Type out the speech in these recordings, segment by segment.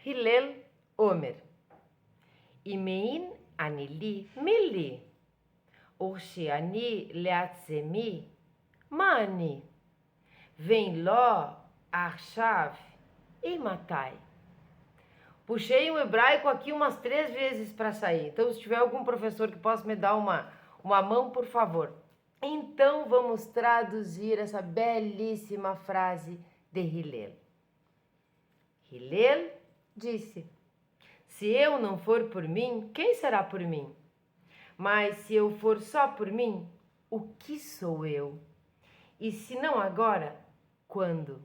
הלל אומר, אם אני לי, מי לי? וכשאני לעצמי, מה אני? ואם לא, עכשיו, e matai. Puxei o hebraico aqui umas 3 vezes para sair. Então, se tiver algum professor que possa me dar uma mão, por favor. Então, vamos traduzir essa belíssima frase de Hillel. Hillel disse, se eu não for por mim, quem será por mim? Mas se eu for só por mim, o que sou eu? E se não agora, quando?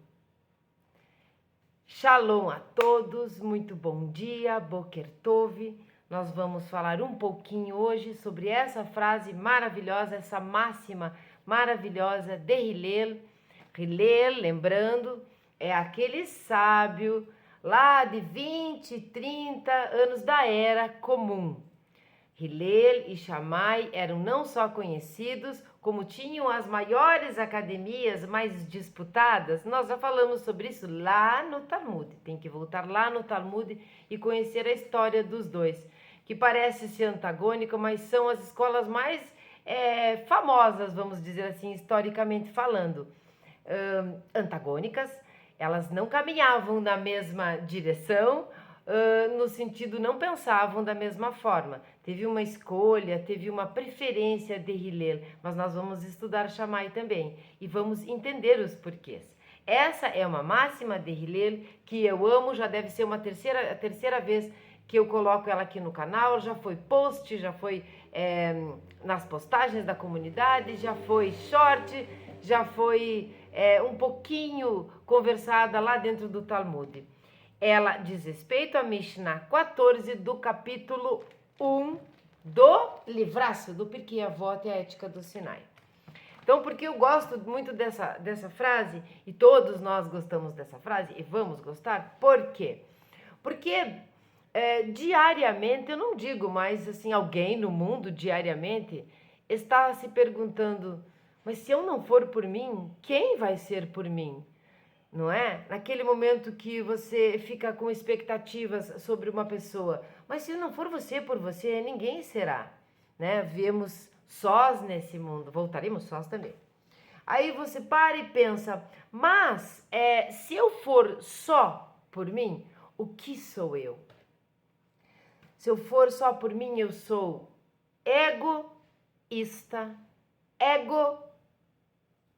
Shalom a todos, muito bom dia, Boker Tov. Nós vamos falar um pouquinho hoje sobre essa frase maravilhosa, essa máxima maravilhosa de Hillel. Hillel, lembrando, é aquele sábio lá de 20, 30 anos da Era Comum. Hillel e Shammai eram não só conhecidos, como tinham as maiores academias mais disputadas. Nós já falamos sobre isso lá no Talmud. Tem que voltar lá no Talmud e conhecer a história dos dois, que parece ser antagônica, mas são as escolas mais famosas, vamos dizer assim, historicamente falando. Antagônicas, elas não caminhavam na mesma direção, no sentido não pensavam da mesma forma. Teve uma escolha, teve uma preferência de Hillel, mas nós vamos estudar Shammai também e vamos entender os porquês. Essa é uma máxima de Hillel que eu amo, já deve ser a terceira vez que eu coloco ela aqui no canal, já foi post, já foi nas postagens da comunidade, já foi short, já foi um pouquinho conversada lá dentro do Talmud. Ela diz respeito a Mishnah 14 do capítulo 1 do livraço do Pirkei Avot e a Ética do Sinai. Então, porque eu gosto muito dessa frase, e todos nós gostamos dessa frase, e vamos gostar, por quê? Porque diariamente, eu não digo mais assim, alguém no mundo diariamente está se perguntando, mas se eu não for por mim, quem vai ser por mim? Não é? Naquele momento que você fica com expectativas sobre uma pessoa, mas se não for você por você, ninguém será, né? Vivemos sós nesse mundo, voltaremos sós também. Aí você para e pensa, mas se eu for só por mim, o que sou eu? Se eu for só por mim, eu sou egoísta,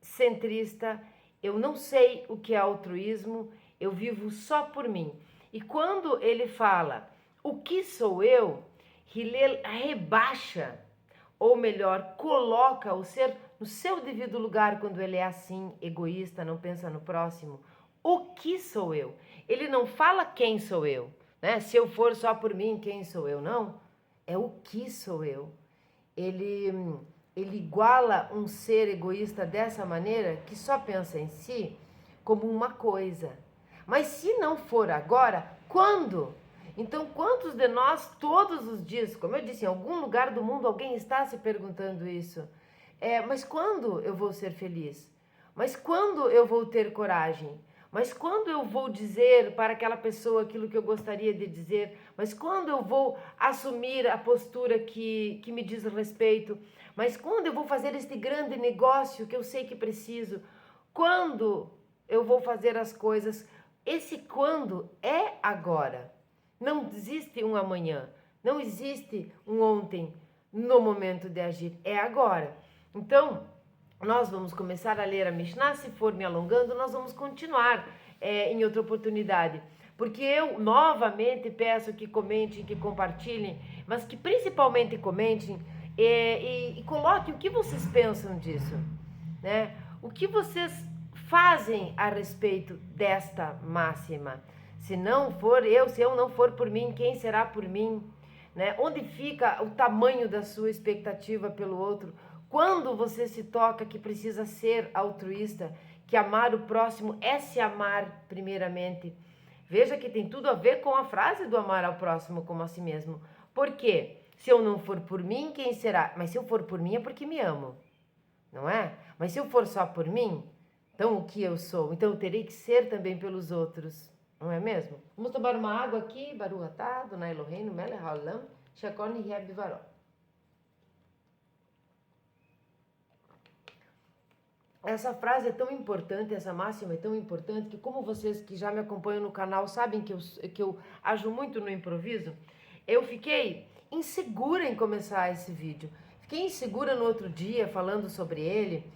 egocentrista. Eu não sei o que é altruísmo, eu vivo só por mim. E quando ele fala, o que sou eu? Hillel rebaixa, ou melhor, coloca o ser no seu devido lugar quando ele é assim, egoísta, não pensa no próximo. O que sou eu? Ele não fala quem sou eu, né? Se eu for só por mim, quem sou eu? Não, é o que sou eu. Ele iguala um ser egoísta dessa maneira que só pensa em si como uma coisa. Mas se não for agora, quando? Então, quantos de nós todos os dias, como eu disse, em algum lugar do mundo alguém está se perguntando isso? Mas quando eu vou ser feliz? Mas quando eu vou ter coragem? Mas quando eu vou dizer para aquela pessoa aquilo que eu gostaria de dizer? Mas quando eu vou assumir a postura que me diz respeito? Mas quando eu vou fazer este grande negócio que eu sei que preciso? Quando eu vou fazer as coisas? Esse quando é agora. Não existe um amanhã, não existe um ontem no momento de agir, é agora. Então, nós vamos começar a ler a Mishnah, se for me alongando, nós vamos continuar em outra oportunidade. Porque eu novamente peço que comentem, que compartilhem, mas que principalmente comentem e coloquem o que vocês pensam disso, né? O que vocês fazem a respeito desta máxima? Se eu não for por mim, quem será por mim? Né? Onde fica o tamanho da sua expectativa pelo outro? Quando você se toca que precisa ser altruísta, que amar o próximo é se amar primeiramente. Veja que tem tudo a ver com a frase do amar ao próximo como a si mesmo. Por quê? Se eu não for por mim, quem será? Mas se eu for por mim é porque me amo, não é? Mas se eu for só por mim, então o que eu sou? Então eu terei que ser também pelos outros. não é mesmo? Vamos tomar uma água aqui, Baruch atah Adonai Eloheinu melech haolam shekol nihye bivaro. Essa frase é tão importante, essa máxima é tão importante, que como vocês que já me acompanham no canal sabem que eu ajo muito no improviso, eu fiquei insegura em começar esse vídeo. Fiquei insegura no outro dia falando sobre ele,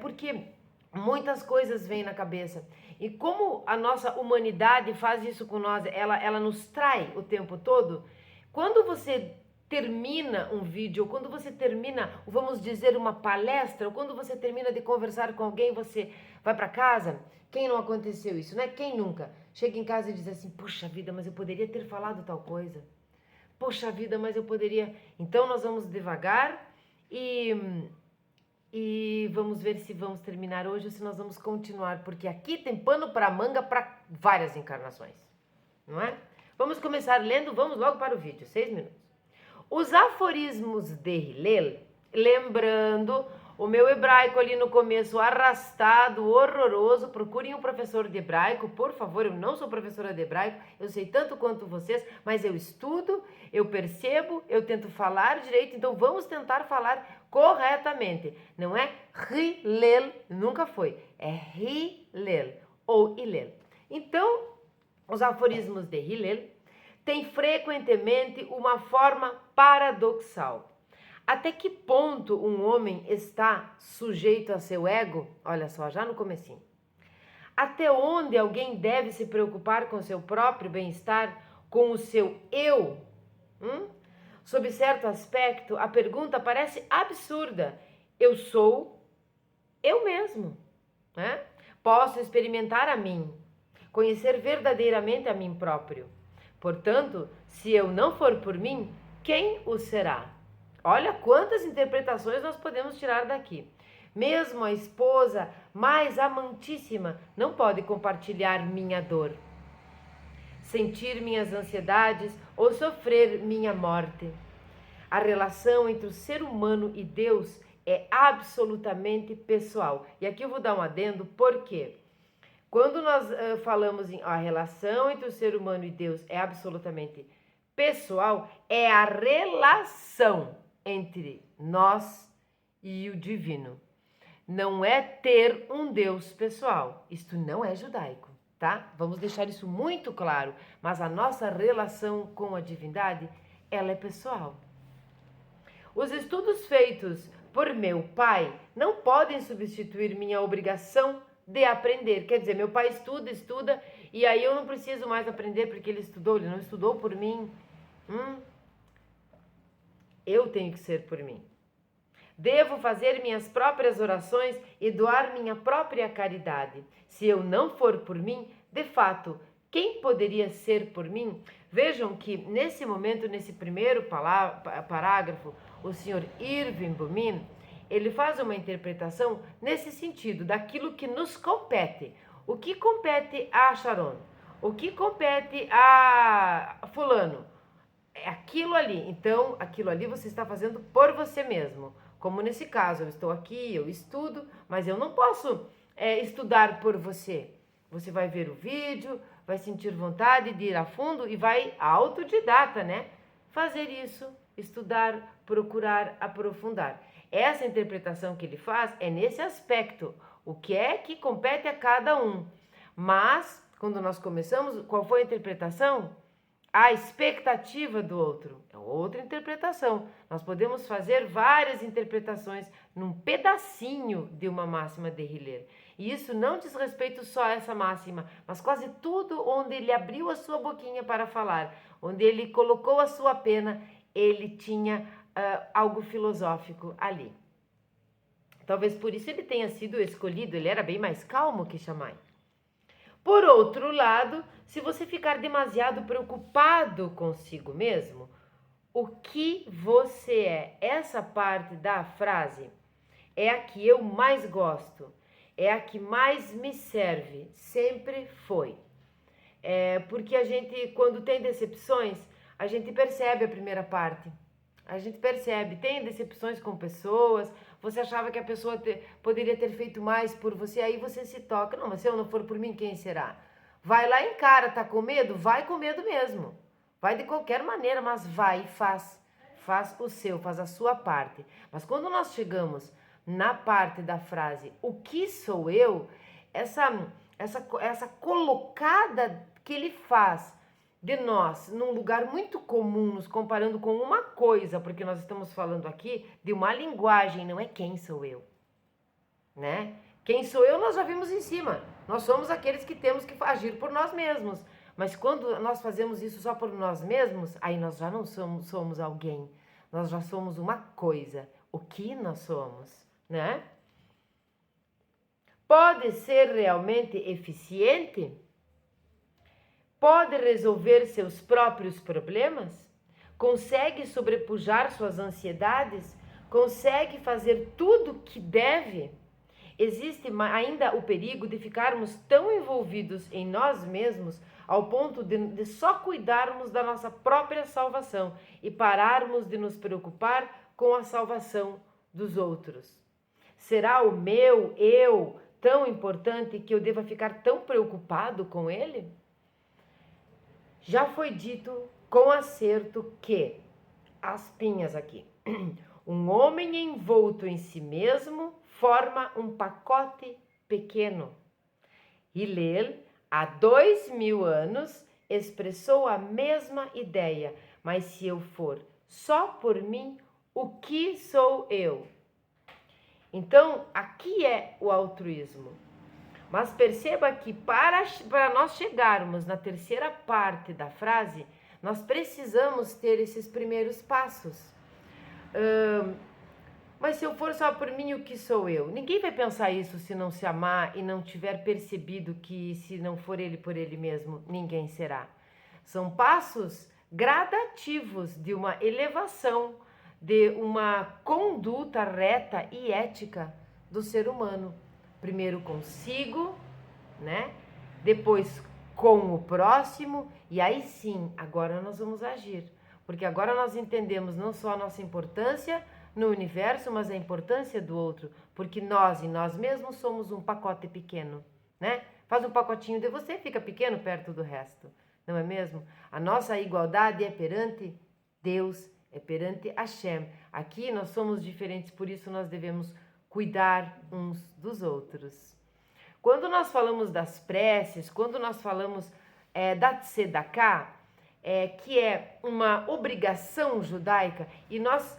porque muitas coisas vêm na cabeça. E como a nossa humanidade faz isso com nós, ela nos trai o tempo todo, quando você termina um vídeo, ou quando você termina, vamos dizer, uma palestra, ou quando você termina de conversar com alguém, você vai para casa. Quem não aconteceu isso, né? Quem nunca? Chega em casa e diz assim, poxa vida, mas eu poderia ter falado tal coisa. Poxa vida, mas eu poderia... Então nós vamos devagar e vamos ver se vamos terminar hoje ou se nós vamos continuar, porque aqui tem pano para manga para várias encarnações, não é? Vamos começar lendo, vamos logo para o vídeo, 6 minutos. Os aforismos de Hillel, lembrando o meu hebraico ali no começo arrastado, horroroso, procurem um professor de hebraico, por favor, eu não sou professora de hebraico, eu sei tanto quanto vocês, mas eu estudo, eu percebo, eu tento falar direito, então vamos tentar falar corretamente. Não é Hillel, nunca foi, é Hillel ou Hillel. Então, os aforismos de Hillel tem frequentemente uma forma paradoxal. Até que ponto um homem está sujeito a seu ego? Olha só, já no comecinho. Até onde alguém deve se preocupar com seu próprio bem-estar, com o seu eu? Sob certo aspecto, a pergunta parece absurda. Eu sou eu mesmo, né? Posso experimentar a mim, conhecer verdadeiramente a mim próprio. Portanto, se eu não for por mim, quem o será? Olha quantas interpretações nós podemos tirar daqui. Mesmo a esposa mais amantíssima não pode compartilhar minha dor, sentir minhas ansiedades ou sofrer minha morte. A relação entre o ser humano e Deus é absolutamente pessoal. E aqui eu vou dar um adendo, por quê? Quando nós falamos em a relação entre o ser humano e Deus é absolutamente pessoal, é a relação entre nós e o divino. Não é ter um Deus pessoal. Isto não é judaico, tá? Vamos deixar isso muito claro. Mas a nossa relação com a divindade, ela é pessoal. Os estudos feitos por meu pai não podem substituir minha obrigação de aprender. Quer dizer, meu pai estuda, e aí eu não preciso mais aprender porque ele não estudou por mim. Eu tenho que ser por mim. Devo fazer minhas próprias orações e doar minha própria caridade. Se eu não for por mim, de fato, quem poderia ser por mim? Vejam que nesse momento, nesse primeiro parágrafo, o senhor Irving Bumin, ele faz uma interpretação nesse sentido, daquilo que nos compete. O que compete a Sharon? O que compete a fulano? É aquilo ali. Então, aquilo ali você está fazendo por você mesmo. Como nesse caso, eu estou aqui, eu estudo, mas eu não posso estudar por você. Você vai ver o vídeo, vai sentir vontade de ir a fundo e vai autodidata, né? Fazer isso, estudar, procurar, aprofundar. Essa interpretação que ele faz é nesse aspecto, o que é que compete a cada um. Mas, quando nós começamos, qual foi a interpretação? A expectativa do outro. É outra interpretação. Nós podemos fazer várias interpretações num pedacinho de uma máxima de Hillel. E isso não diz respeito só a essa máxima, mas quase tudo onde ele abriu a sua boquinha para falar, onde ele colocou a sua pena, ele tinha algo filosófico ali. Talvez por isso ele tenha sido escolhido, ele era bem mais calmo que Shammai. Por outro lado, se você ficar demasiado preocupado consigo mesmo, o que você é? Essa parte da frase é a que eu mais gosto, é a que mais me serve, sempre foi. Porque a gente, quando tem decepções, a gente percebe a primeira parte. A gente percebe, tem decepções com pessoas, você achava que a pessoa poderia ter feito mais por você, aí você se toca. Não, mas se eu não for por mim, quem será? Vai lá e encara, tá com medo? Vai com medo mesmo. Vai de qualquer maneira, mas vai e faz. Faz o seu, faz a sua parte. Mas quando nós chegamos na parte da frase, o que sou eu? Essa colocada que ele faz de nós num lugar muito comum, nos comparando com uma coisa, porque nós estamos falando aqui de uma linguagem, não é quem sou eu, né? Quem sou eu nós já vimos em cima. Nós somos aqueles que temos que agir por nós mesmos. Mas quando nós fazemos isso só por nós mesmos, aí nós já não somos alguém. Nós já somos uma coisa. O que nós somos, né? Pode ser realmente eficiente? Pode resolver seus próprios problemas? Consegue sobrepujar suas ansiedades? Consegue fazer tudo o que deve? Existe ainda o perigo de ficarmos tão envolvidos em nós mesmos ao ponto de só cuidarmos da nossa própria salvação e pararmos de nos preocupar com a salvação dos outros. Será o meu eu tão importante que eu deva ficar tão preocupado com ele? Já foi dito com acerto que, aspinhas aqui, um homem envolto em si mesmo forma um pacote pequeno. Hillel, há 2000 anos, expressou a mesma ideia, mas se eu for só por mim, o que sou eu? Então, aqui é o altruísmo. Mas perceba que para nós chegarmos na terceira parte da frase, nós precisamos ter esses primeiros passos. Mas se eu for só por mim, o que sou eu? Ninguém vai pensar isso se não se amar e não tiver percebido que se não for ele por ele mesmo, ninguém será. São passos gradativos de uma elevação, de uma conduta reta e ética do ser humano. Primeiro consigo, né? Depois com o próximo, e aí sim, agora nós vamos agir. Porque agora nós entendemos não só a nossa importância no universo, mas a importância do outro, porque nós e nós mesmos somos um pacote pequeno, né? Faz um pacotinho de você, fica pequeno perto do resto, não é mesmo? A nossa igualdade é perante Deus, é perante Hashem. Aqui nós somos diferentes, por isso nós devemos cuidar uns dos outros. Quando nós falamos das preces, quando nós falamos da tzedakah, que é uma obrigação judaica, e nós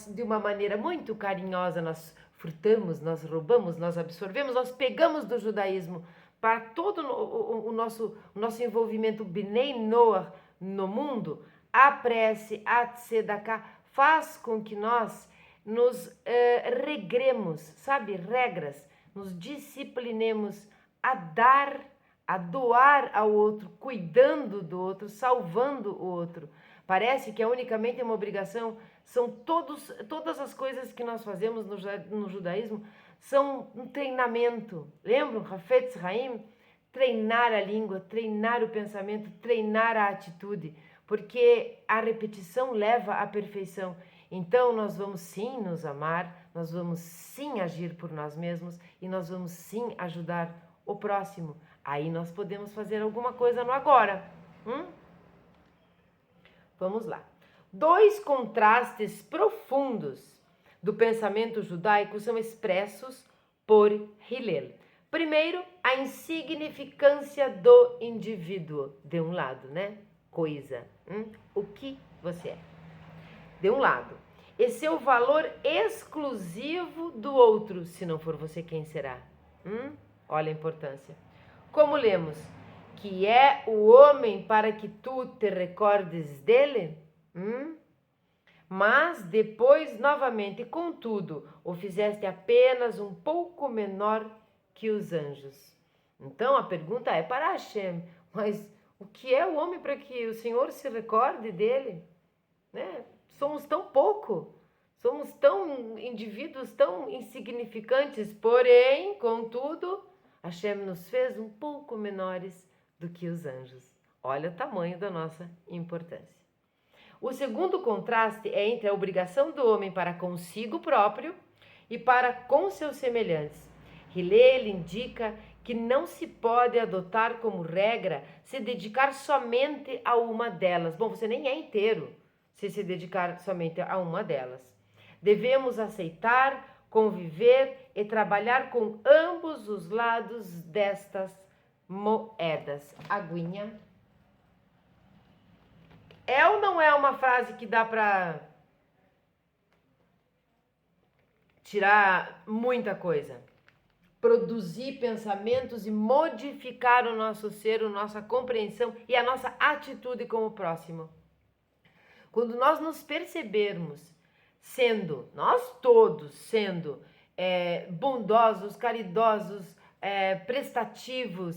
de uma maneira muito carinhosa, nós furtamos, nós roubamos, nós absorvemos, nós pegamos do judaísmo para todo o nosso envolvimento Bnei Noach no mundo. A prece, a tzedakah faz com que nós nos regremos, sabe, regras, nos disciplinemos a dar, a doar ao outro, cuidando do outro, salvando o outro. Parece que é unicamente uma obrigação, são todas as coisas que nós fazemos no judaísmo são um treinamento. Lembram? Hafetz Haim? Treinar a língua, treinar o pensamento, treinar a atitude, porque a repetição leva à perfeição. Então nós vamos sim nos amar, nós vamos sim agir por nós mesmos e nós vamos sim ajudar o próximo. Aí nós podemos fazer alguma coisa no agora. Vamos lá. 2 contrastes profundos do pensamento judaico são expressos por Hillel. Primeiro, a insignificância do indivíduo, de um lado, né? Coisa. O que você é? De um lado. E seu valor exclusivo do outro, se não for você, quem será? Olha a importância. Como lemos, que é o homem para que tu te recordes dele? Mas depois, novamente, contudo, o fizeste apenas um pouco menor que os anjos. Então a pergunta é para Hashem, mas o que é o homem para que o Senhor se recorde dele? Né? Somos tão pouco, somos tão indivíduos tão insignificantes, porém, contudo, Hashem nos fez um pouco menores do que os anjos. Olha o tamanho da nossa importância. O segundo contraste é entre a obrigação do homem para consigo próprio e para com seus semelhantes. Hillel indica que não se pode adotar como regra se dedicar somente a uma delas. Bom, você nem é inteiro se dedicar somente a uma delas. Devemos aceitar, conviver e trabalhar com ambos os lados destas moedas. Aguinha. É ou não é uma frase que dá para tirar muita coisa? Produzir pensamentos e modificar o nosso ser, a nossa compreensão e a nossa atitude com o próximo. Quando nós nos percebermos sendo, nós todos sendo bondosos, caridosos, prestativos,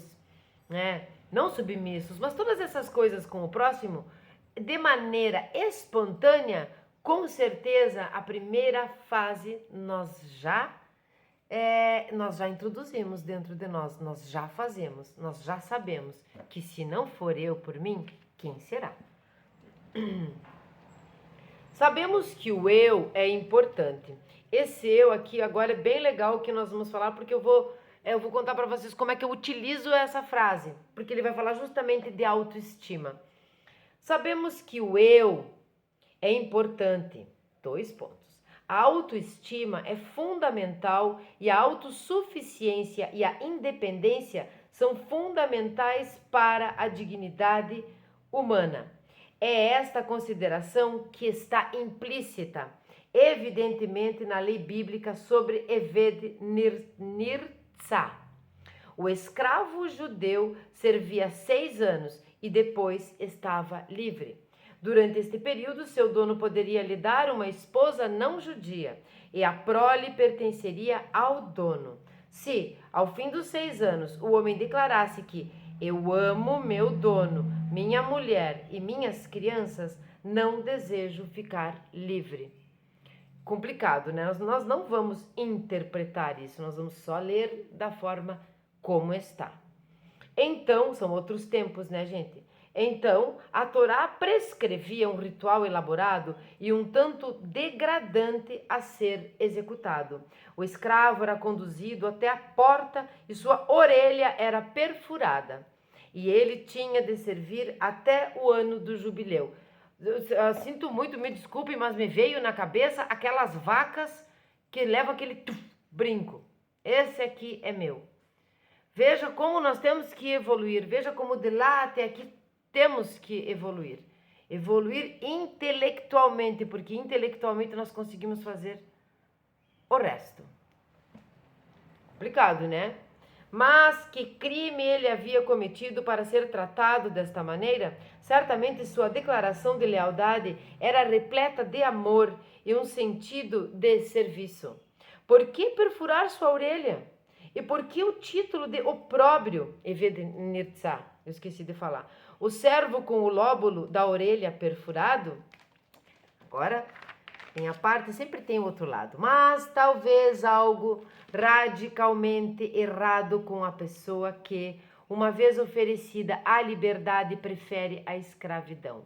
né? Não submissos, mas todas essas coisas com o próximo, de maneira espontânea, com certeza a primeira fase nós já introduzimos dentro de nós já fazemos, nós já sabemos que se não for eu por mim, quem será? Sabemos que o eu é importante. Esse eu aqui agora é bem legal que nós vamos falar, porque eu vou contar para vocês como é que eu utilizo essa frase, porque ele vai falar justamente de autoestima. Sabemos que o eu é importante. 2 pontos. A autoestima é fundamental e a autossuficiência e a independência são fundamentais para a dignidade humana. É esta consideração que está implícita, evidentemente, na lei bíblica sobre Eved Nirtzah. O escravo judeu servia 6 anos e depois estava livre. Durante este período, seu dono poderia lhe dar uma esposa não judia e a prole pertenceria ao dono. Se, ao fim dos 6 anos, o homem declarasse que eu amo meu dono, minha mulher e minhas crianças, não desejo ficar livre. Complicado, né? Nós não vamos interpretar isso, nós vamos só ler da forma como está. Então, são outros tempos, né, gente? Então, a Torá prescrevia um ritual elaborado e um tanto degradante a ser executado. O escravo era conduzido até a porta e sua orelha era perfurada. E ele tinha de servir até o ano do jubileu. Eu sinto muito, me desculpem, mas me veio na cabeça aquelas vacas que levam aquele brinco. Esse aqui é meu. Veja como nós temos que evoluir. Veja como de lá até aqui temos que evoluir. Evoluir intelectualmente, porque intelectualmente nós conseguimos fazer o resto. Complicado, né? Mas que crime ele havia cometido para ser tratado desta maneira? Certamente sua declaração de lealdade era repleta de amor e um sentido de serviço. Por que perfurar sua orelha? E por que o título de opróbrio, Eved Nirtzah? Eu esqueci de falar. O servo com o lóbulo da orelha perfurado? Agora, tem a parte, sempre tem o outro lado. Mas talvez algo radicalmente errado com a pessoa que, uma vez oferecida a liberdade, prefere a escravidão.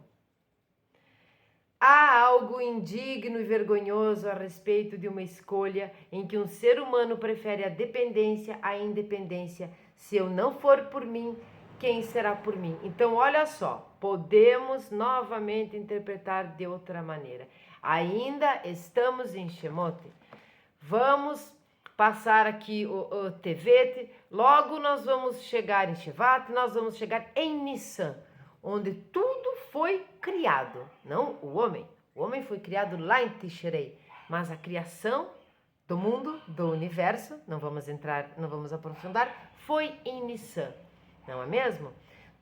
Há algo indigno e vergonhoso a respeito de uma escolha em que um ser humano prefere a dependência à independência. Se eu não for por mim, quem será por mim? Então, olha só, podemos novamente interpretar de outra maneira. Ainda estamos em Shemot. Vamos passar aqui o Tevet, logo nós vamos chegar em Shevat, nós vamos chegar em Nissan, onde tudo foi criado, não o homem. O homem foi criado lá em Tishrei, mas a criação do mundo, do universo, não vamos entrar, não vamos aprofundar, foi em Nissan, não é mesmo?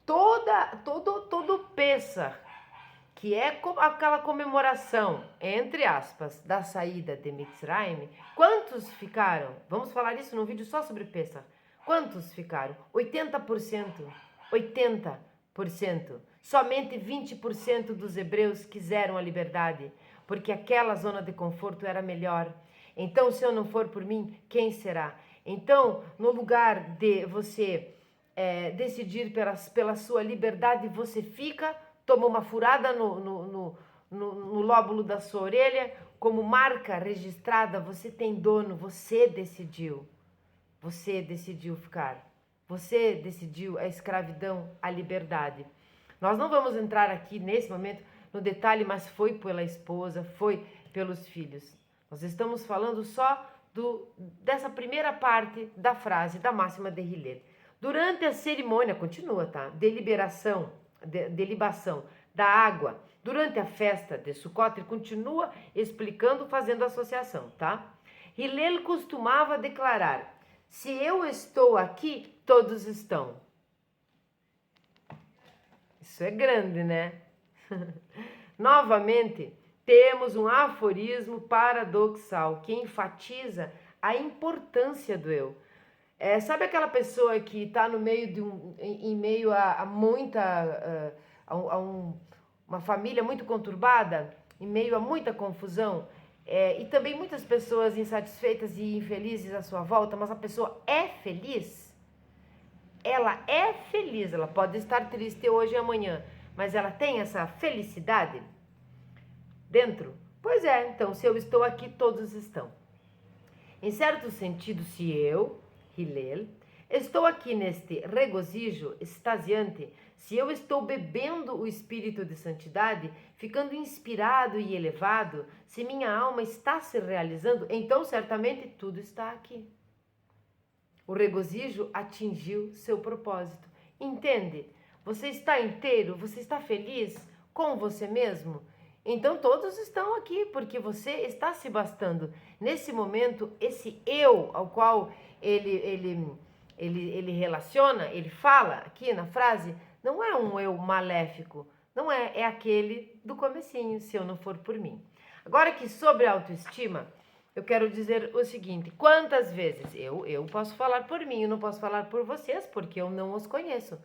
Todo Pessah, que é aquela comemoração, entre aspas, da saída de Mitzrayim, quantos ficaram? Vamos falar isso num vídeo só sobre Pessah. Quantos ficaram? 80%. 80%. Somente 20% dos hebreus quiseram a liberdade, porque aquela zona de conforto era melhor. Então, se eu não for por mim, quem será? Então, no lugar de você decidir pela sua liberdade, você fica, toma uma furada no lóbulo da sua orelha, como marca registrada, você tem dono, você decidiu ficar. Você decidiu a escravidão, a liberdade. Nós não vamos entrar aqui nesse momento no detalhe, mas foi pela esposa, foi pelos filhos. Nós estamos falando só dessa primeira parte da frase, da máxima de Hillel. Durante a cerimônia, continua, tá? Delibação da água, durante a festa de Sukkot, ele continua explicando, fazendo associação, tá? Hillel costumava declarar: se eu estou aqui, todos estão. Isso é grande, né? Novamente, temos um aforismo paradoxal que enfatiza a importância do eu. Sabe aquela pessoa que está no meio em meio a muita, uma família muito conturbada, em meio a muita confusão, e também muitas pessoas insatisfeitas e infelizes à sua volta, mas a pessoa é feliz? Ela é feliz, ela pode estar triste hoje e amanhã, mas ela tem essa felicidade dentro? Pois é, então, se eu estou aqui, todos estão. Em certo sentido, se eu, Hillel, estou aqui neste regozijo extasiante, se eu estou bebendo o espírito de santidade, ficando inspirado e elevado, se minha alma está se realizando, então certamente tudo está aqui. O regozijo atingiu seu propósito. Entende? Você está inteiro? Você está feliz com você mesmo? Então todos estão aqui, porque você está se bastando. Nesse momento, esse eu ao qual ele relaciona, ele fala aqui na frase, não é um eu maléfico, não é aquele do comecinho, se eu não for por mim. Agora que sobre a autoestima, eu quero dizer o seguinte: quantas vezes eu posso falar por mim, eu não posso falar por vocês, porque eu não os conheço.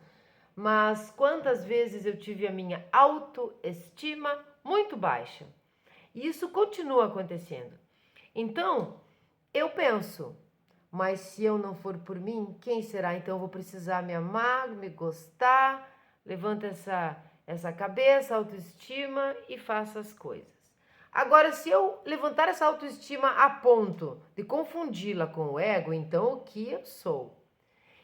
Mas quantas vezes eu tive a minha autoestima muito baixa. E isso continua acontecendo. Então, eu penso, mas se eu não for por mim, quem será? Então eu vou precisar me amar, me gostar, levanta essa cabeça, autoestima e faça as coisas. Agora, se eu levantar essa autoestima a ponto de confundi-la com o ego, então o que eu sou?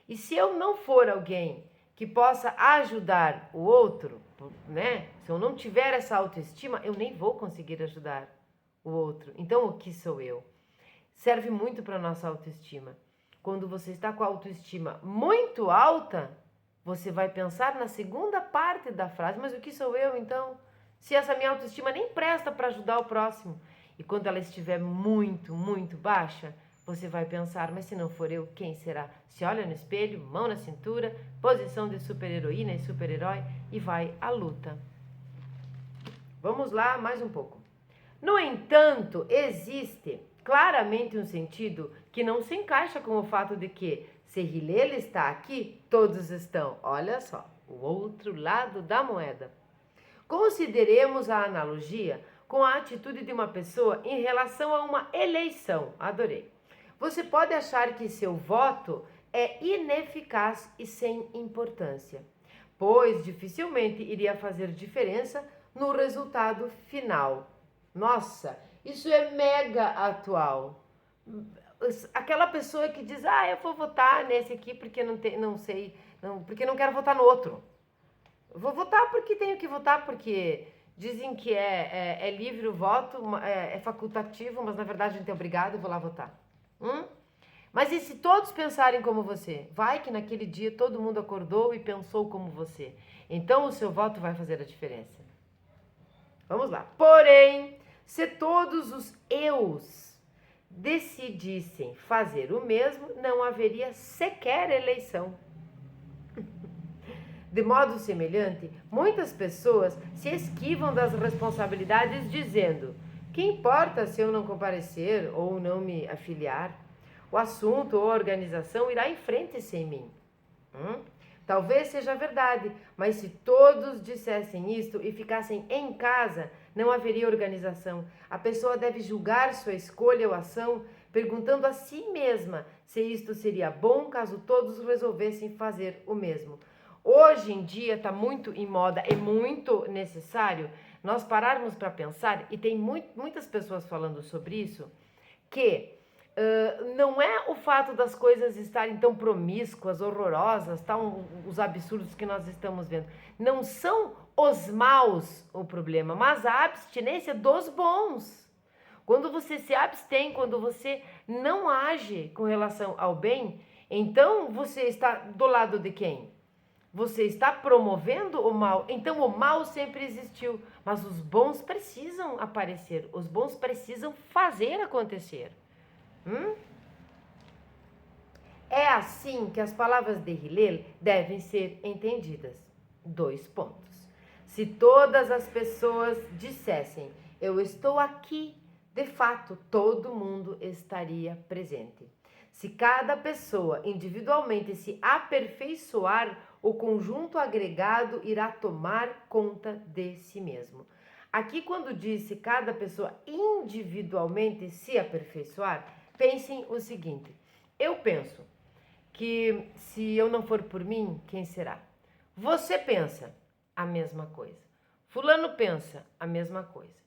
E se eu não for alguém que possa ajudar o outro, né? Se eu não tiver essa autoestima, eu nem vou conseguir ajudar o outro. Então, o que sou eu? Serve muito para nossa autoestima. Quando você está com a autoestima muito alta, você vai pensar na segunda parte da frase, mas o que sou eu então? Se essa minha autoestima nem presta para ajudar o próximo. E quando ela estiver muito, muito baixa, você vai pensar, mas se não for eu, quem será? Se olha no espelho, mão na cintura, posição de super-heroína e super-herói e vai à luta. Vamos lá, mais um pouco. No entanto, existe claramente um sentido que não se encaixa com o fato de que, se Hillel está aqui, todos estão. Olha só, o outro lado da moeda. Consideremos a analogia com a atitude de uma pessoa em relação a uma eleição. Adorei. Você pode achar que seu voto é ineficaz e sem importância, pois dificilmente iria fazer diferença no resultado final. Nossa, isso é mega atual. Aquela pessoa que diz, eu vou votar nesse aqui porque porque não quero votar no outro. Vou votar porque tenho que votar, porque dizem que é livre o voto, é facultativo, mas na verdade a gente é obrigado, eu vou lá votar. Mas e se todos pensarem como você? Vai que naquele dia todo mundo acordou e pensou como você. Então o seu voto vai fazer a diferença. Vamos lá. Porém, se todos os eus decidissem fazer o mesmo, não haveria sequer eleição. De modo semelhante, muitas pessoas se esquivam das responsabilidades dizendo: que importa se eu não comparecer ou não me afiliar? O assunto ou a organização irá em frente sem mim. Talvez seja verdade, mas se todos dissessem isto e ficassem em casa, não haveria organização. A pessoa deve julgar sua escolha ou ação, perguntando a si mesma se isto seria bom caso todos resolvessem fazer o mesmo. Hoje em dia está muito em moda, é muito necessário nós pararmos para pensar, e tem muitas pessoas falando sobre isso, que Não é o fato das coisas estarem tão promíscuas, horrorosas, os absurdos que nós estamos vendo. Não são os maus o problema, mas a abstinência dos bons. Quando você se abstém, quando você não age com relação ao bem, então você está do lado de quem? Você está promovendo o mal. Então o mal sempre existiu, mas os bons precisam aparecer, os bons precisam fazer acontecer. É assim que as palavras de Hillel devem ser entendidas. 2 pontos. Se todas as pessoas dissessem, eu estou aqui, de fato, todo mundo estaria presente. Se cada pessoa individualmente se aperfeiçoar, o conjunto agregado irá tomar conta de si mesmo. Aqui, quando disse cada pessoa individualmente se aperfeiçoar, pensem o seguinte: eu penso que se eu não for por mim, quem será? Você pensa a mesma coisa. Fulano pensa a mesma coisa.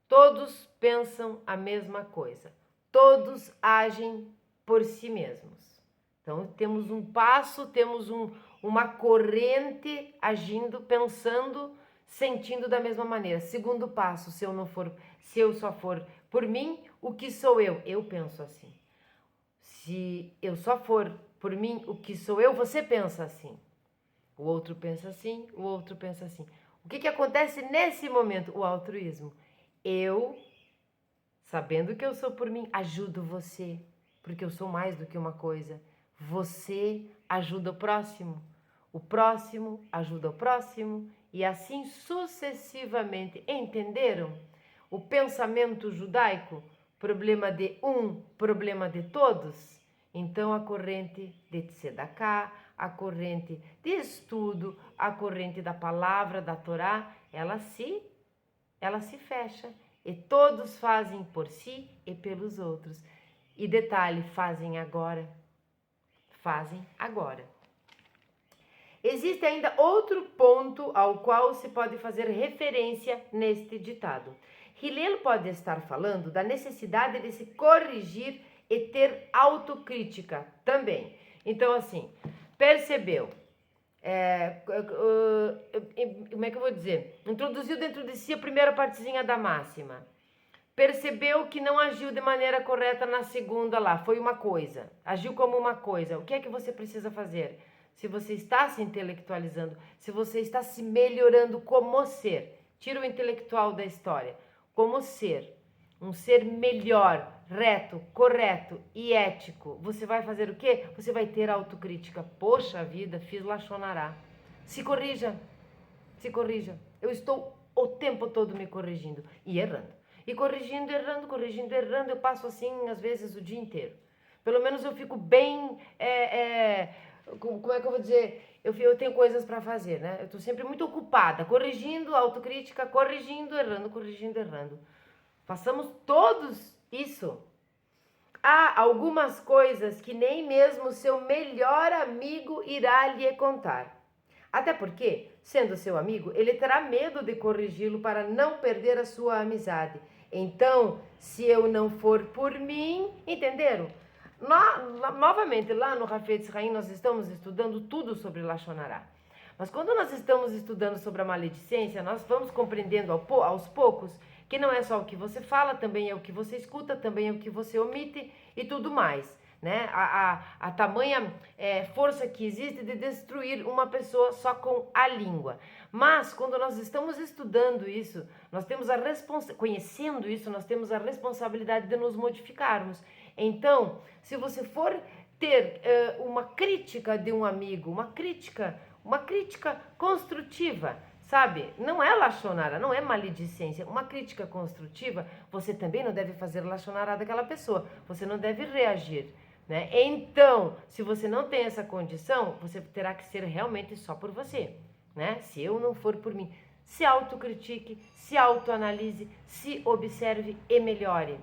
Todos pensam a mesma coisa. Todos agem por si mesmos. Então temos um passo, temos uma corrente agindo, pensando, sentindo da mesma maneira. Segundo passo, se eu só for por mim, o que sou eu? Eu penso assim. Se eu só for por mim, o que sou eu, você pensa assim. O outro pensa assim, o outro pensa assim. O que acontece nesse momento? O altruísmo. Eu, sabendo que eu sou por mim, ajudo você, porque eu sou mais do que uma coisa. Você ajuda o próximo ajuda o próximo, e assim sucessivamente. Entenderam? O pensamento judaico, problema de um, problema de todos. Então a corrente de Tzedakah, a corrente de estudo, a corrente da palavra, da Torá, ela se fecha. E todos fazem por si e pelos outros. E detalhe, fazem agora. Fazem agora. Existe ainda outro ponto ao qual se pode fazer referência neste ditado. Hillel pode estar falando da necessidade de se corrigir e ter autocrítica também. Então, assim, percebeu? Como é que eu vou dizer? Introduziu dentro de si a primeira partezinha da máxima. Percebeu que não agiu de maneira correta na segunda lá, foi uma coisa, agiu como uma coisa. O que é que você precisa fazer? Se você está se intelectualizando, se você está se melhorando como ser, tira o intelectual da história, como ser, um ser melhor, reto, correto e ético, você vai fazer o quê? Você vai ter autocrítica. Poxa vida, fiz lachonará. Se corrija, se corrija. Eu estou o tempo todo me corrigindo e errando. E corrigindo, errando, eu passo assim, às vezes, o dia inteiro. Pelo menos eu fico bem, como é que eu vou dizer? Eu tenho coisas para fazer, né? Eu estou sempre muito ocupada, corrigindo, autocrítica, corrigindo, errando. Façamos todos isso. Há algumas coisas que nem mesmo seu melhor amigo irá lhe contar. Até porque, sendo seu amigo, ele terá medo de corrigi-lo para não perder a sua amizade. Então, se eu não for por mim, entenderam? Novamente, lá no Hafetz Haim, nós estamos estudando tudo sobre Lachonará. Mas quando nós estamos estudando sobre a maledicência, nós vamos compreendendo aos poucos que não é só o que você fala, também é o que você escuta, também é o que você omite e tudo mais. Né? A tamanha força que existe de destruir uma pessoa só com a língua. Mas quando nós estamos estudando isso, nós temos conhecendo isso, nós temos a responsabilidade de nos modificarmos. Então, se você for ter uma crítica de um amigo, uma crítica construtiva, sabe? Não é lachonara, não é maledicência. Uma crítica construtiva, você também não deve fazer lachonara daquela pessoa. Você não deve reagir. Né? Então, se você não tem essa condição, você terá que ser realmente só por você. Né? Se eu não for por mim, se autocritique, se autoanalise, se observe e melhore.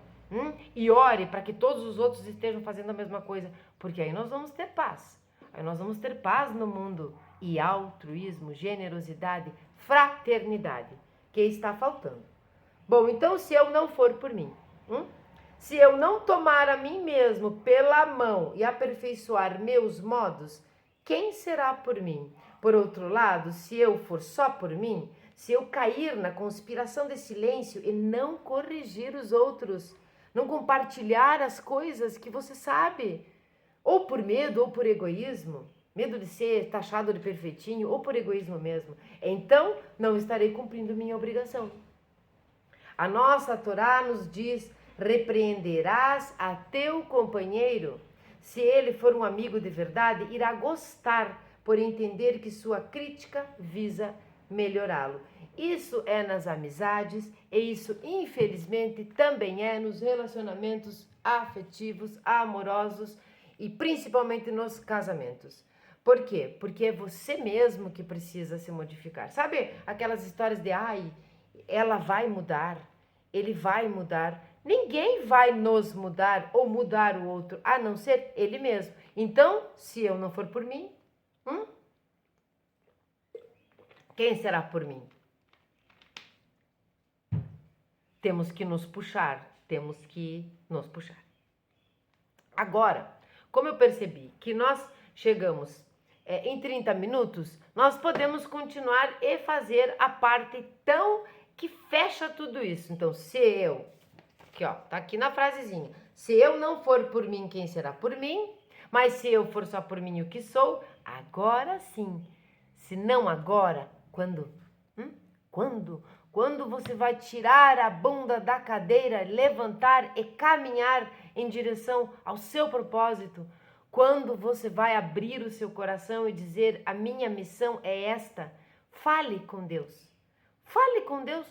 E ore para que todos os outros estejam fazendo a mesma coisa, porque aí nós vamos ter paz. Aí nós vamos ter paz no mundo. E altruísmo, generosidade, fraternidade, que está faltando. Bom, então se eu não for por mim, Se eu não tomar a mim mesmo pela mão e aperfeiçoar meus modos, quem será por mim? Por outro lado, se eu for só por mim, se eu cair na conspiração de silêncio e não corrigir os outros, não compartilhar as coisas que você sabe, ou por medo ou por egoísmo, medo de ser taxado de perfeitinho ou por egoísmo mesmo, então não estarei cumprindo minha obrigação. A nossa Torá nos diz: repreenderás a teu companheiro. Se ele for um amigo de verdade, irá gostar por entender que sua crítica visa melhorá-lo. Isso é nas amizades e isso, infelizmente, também é nos relacionamentos afetivos, amorosos e principalmente nos casamentos. Por quê? Porque é você mesmo que precisa se modificar. Sabe aquelas histórias de, ai, ela vai mudar, ele vai mudar. Ninguém vai nos mudar ou mudar o outro, a não ser ele mesmo. Então, se eu não for por mim, quem será por mim? Temos que nos puxar, temos que nos puxar. Agora, como eu percebi que nós chegamos em 30 minutos, nós podemos continuar e fazer a parte tão que fecha tudo isso. Então, se eu, aqui ó, tá aqui na frasezinha, se eu não for por mim, quem será por mim? Mas se eu for só por mim o que sou, agora sim. Se não agora, quando? Quando? Quando você vai tirar a bunda da cadeira, levantar e caminhar em direção ao seu propósito? Quando você vai abrir o seu coração e dizer, a minha missão é esta? Fale com Deus. Fale com Deus.